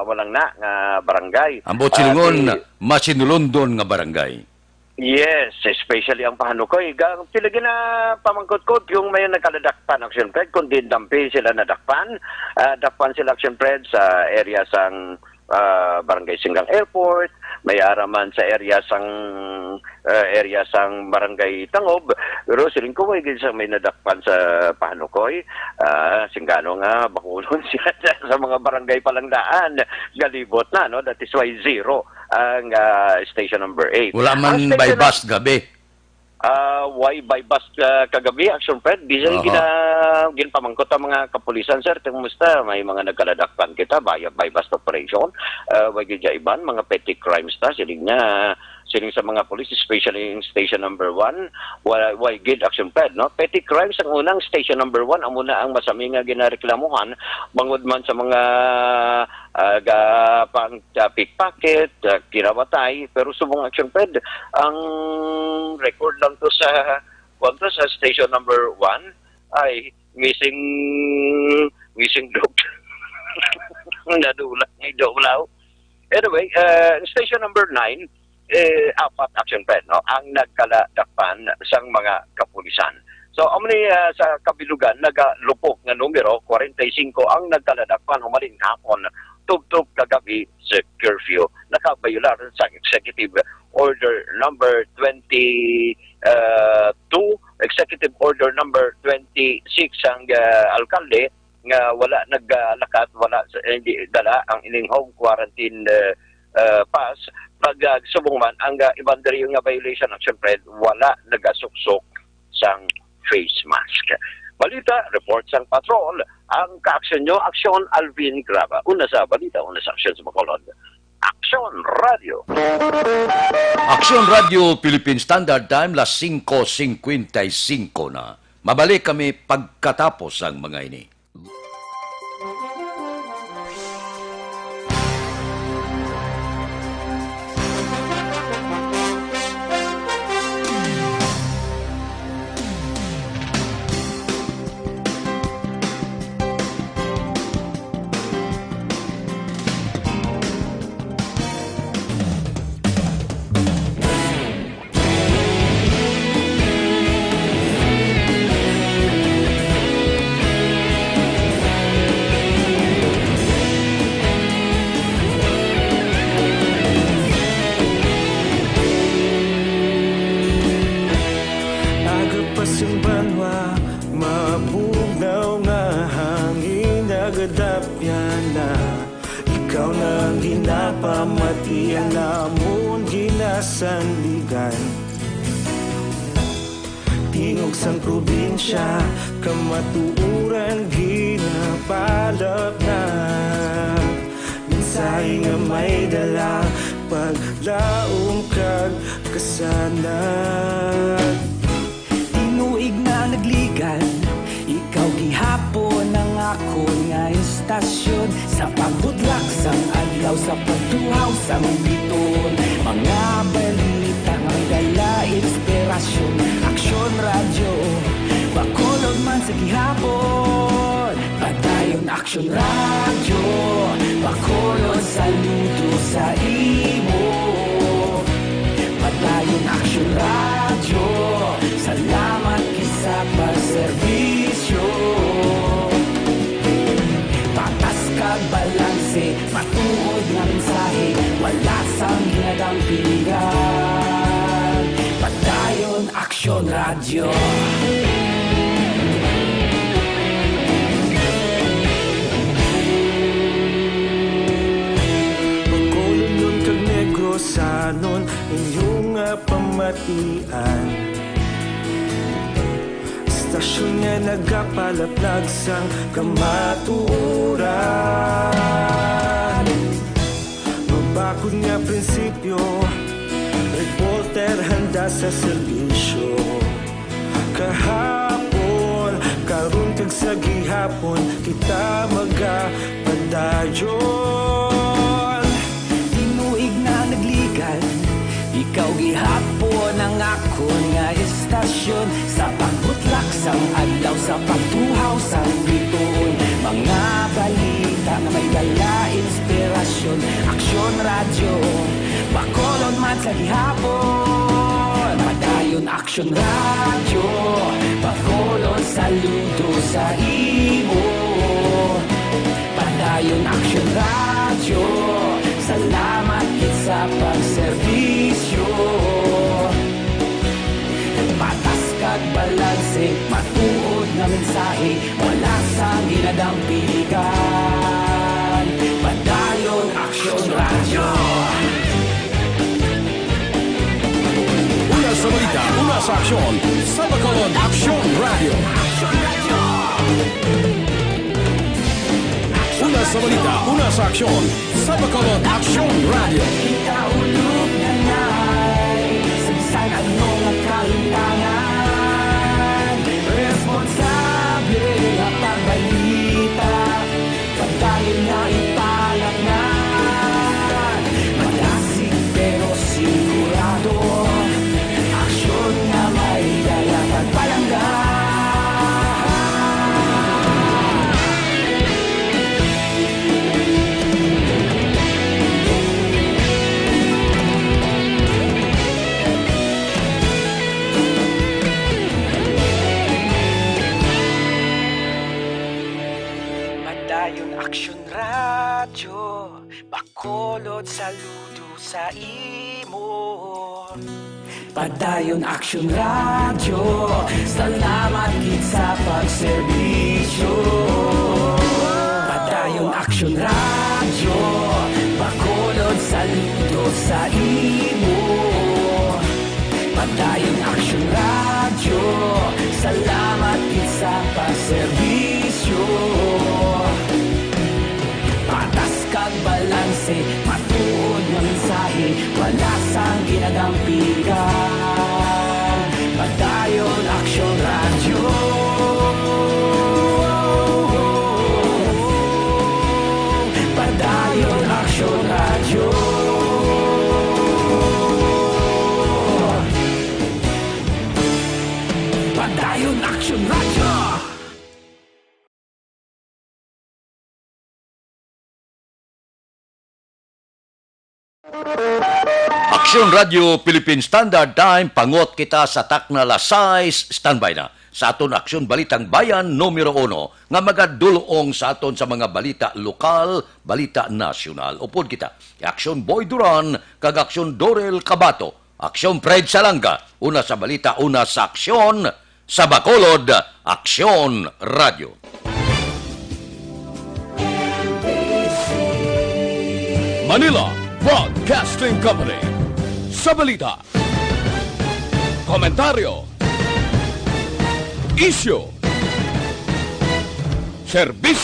walang na nga barangay. Ang Botsilungon, Masinulondon nga barangay. Yes, especially ang Pahanukoy. Sila gina pamangkot-kot yung may nakaladakpan, Action Fred, kundi dampi sila nadakpan. Dakpan sila, Action Fred, sa area sang Barangay Singkang Airport, may araman sa area sang Barangay Tangob, pero siling ko sa may nadakpan sa Pahanukoy, Singgano nga bakulon siya sa mga barangay palang daan, galibot na, no? That is why 0 ang station number 8. Wala man by bus gabi. Why by bus kagabi, Action Fred? Di sila ginpamangkot ang mga kapulisan, sir. Kumusta? May mga nagkaladakpan kita by bus operation. Why gidya iban, mga petty crimes ta. Siling sa mga police, especially in station number 1. Why gid, Action Fred, no? Petty crimes ang unang station number 1. Ang muna ang masami nga ginareklamuhan. Bangod man sa mga pang pickpocket, kinabatay, pero subong, Action Fred, ang record lang to sa kontra sa station number 1 ay missing dog. Nadulang idolaw. Anyway, station number 9, 4, Action Fred, no? Ang nagkaladakpan sang mga kapulisan. So, amni sa kabilugan, nagalupok nga numero, 45 ang nagkaladakpan humalin hapon, tugtog kagabi sa curfew. Nakabayular sa Executive Order number 22, Executive Order number 26 ang alkalde nga wala naglakad, wala hindi dala ang ining home quarantine pass. Pag subong man ang ibandari nga violation, Action Fred, wala nagasuksok sang face mask. Balita, report sang patrol, ang kaaksyon nyo, Aksyon Alvin Graba. Una sa balita, una sa aksyon sa Bacolod. Aksyon Radio. Aksyon Radio Philippine Standard Time, las 5:55 na. Mabalik kami pagkatapos ang mga ini. Pamatian namon ginasandigan tingog sang probinsya kamatuuran ginapalap na mensahe nga may dala paglaom kag kasanag tinuig na nagligan ikaw gihapon ang ako nga istasyon sa pagbudlak sang adlaw sa pagtuhaw sang biton mga balita nga dala inspirasyon Aksyon Radio Bacolod man sa gihapon padayon Aksyon Radio Bacolod saludo sa imo padayon Aksyon Radio salamat kisa pagserbisyo patas kag balanse matuod nga mensahe wala sang ginadampigan padayon Aksyon Radio Bacolod kag Negros sanon inyong pamatian palaplag sang kamatuoran. Mabakod nga prinsipyo, reporter handa sa serbisyo. Kahapon, karon kag sa gihapon, kita magapadayon. Tinuig na naglikan, ikaw gihapon ang akon nga istasyon. Sa pagbutlak sang adlaw, sa pagtuhaw sang bituon, mga balita na may dala inspirasyon. Aksyon radyo, Bacolod man sa gihapon. Padayon Aksyon radyo, Bacolod saludo sa imo. Padayon Aksyon radyo, salamat kit sa pagserbisyo. Patas kag balanse, matuod na mensahe, wala sang ginadampigan. Padayon Aksyon radyo. Una sa balita, una sa aksyon, sa Bacolod Aksyon Radio. Una sa balita, una sa aksyon, sa Bacolod Aksyon Radio. Ikaulog na na'y sabsan ano nga kalintangan. Responsable nga pagbalita, pagdayon na ipalat na. Malasig pero sigurado, aksyon nga may dala pagpalanggan. Padayon Aksyon radyo, Bacolod saludo sa imo. Padayon Aksyon radyo, salamat kit sa pagserbisyo. Padayon Aksyon radyo, Bacolod saludo sa imo. Padayon Aksyon radyo, salamat kit sa pagserbisyo. Patas kag balanse, matuod nga mensahe, wala sang ginadampigan. Padayon Aksyon radyo. Padayon Aksyon radyo. Padayon Aksyon radyo. Aksyon Radio Philippine Standard Time, pangot kita sa takna lasais, standby na. Sa aton Aksyon Balitang Bayan, numero 1, nga magadulong sa aton sa mga balita lokal, balita nasyonal. Upod kita, Aksyon Boy Duran, kag Aksyon Dorel Cabato, Aksyon Fred Salanga, una sa balita, una sa aksyon, sa Bacolod, Aksyon Radio. Manila Broadcasting Company. Sa balita, komentaryo, isyu, serbisyo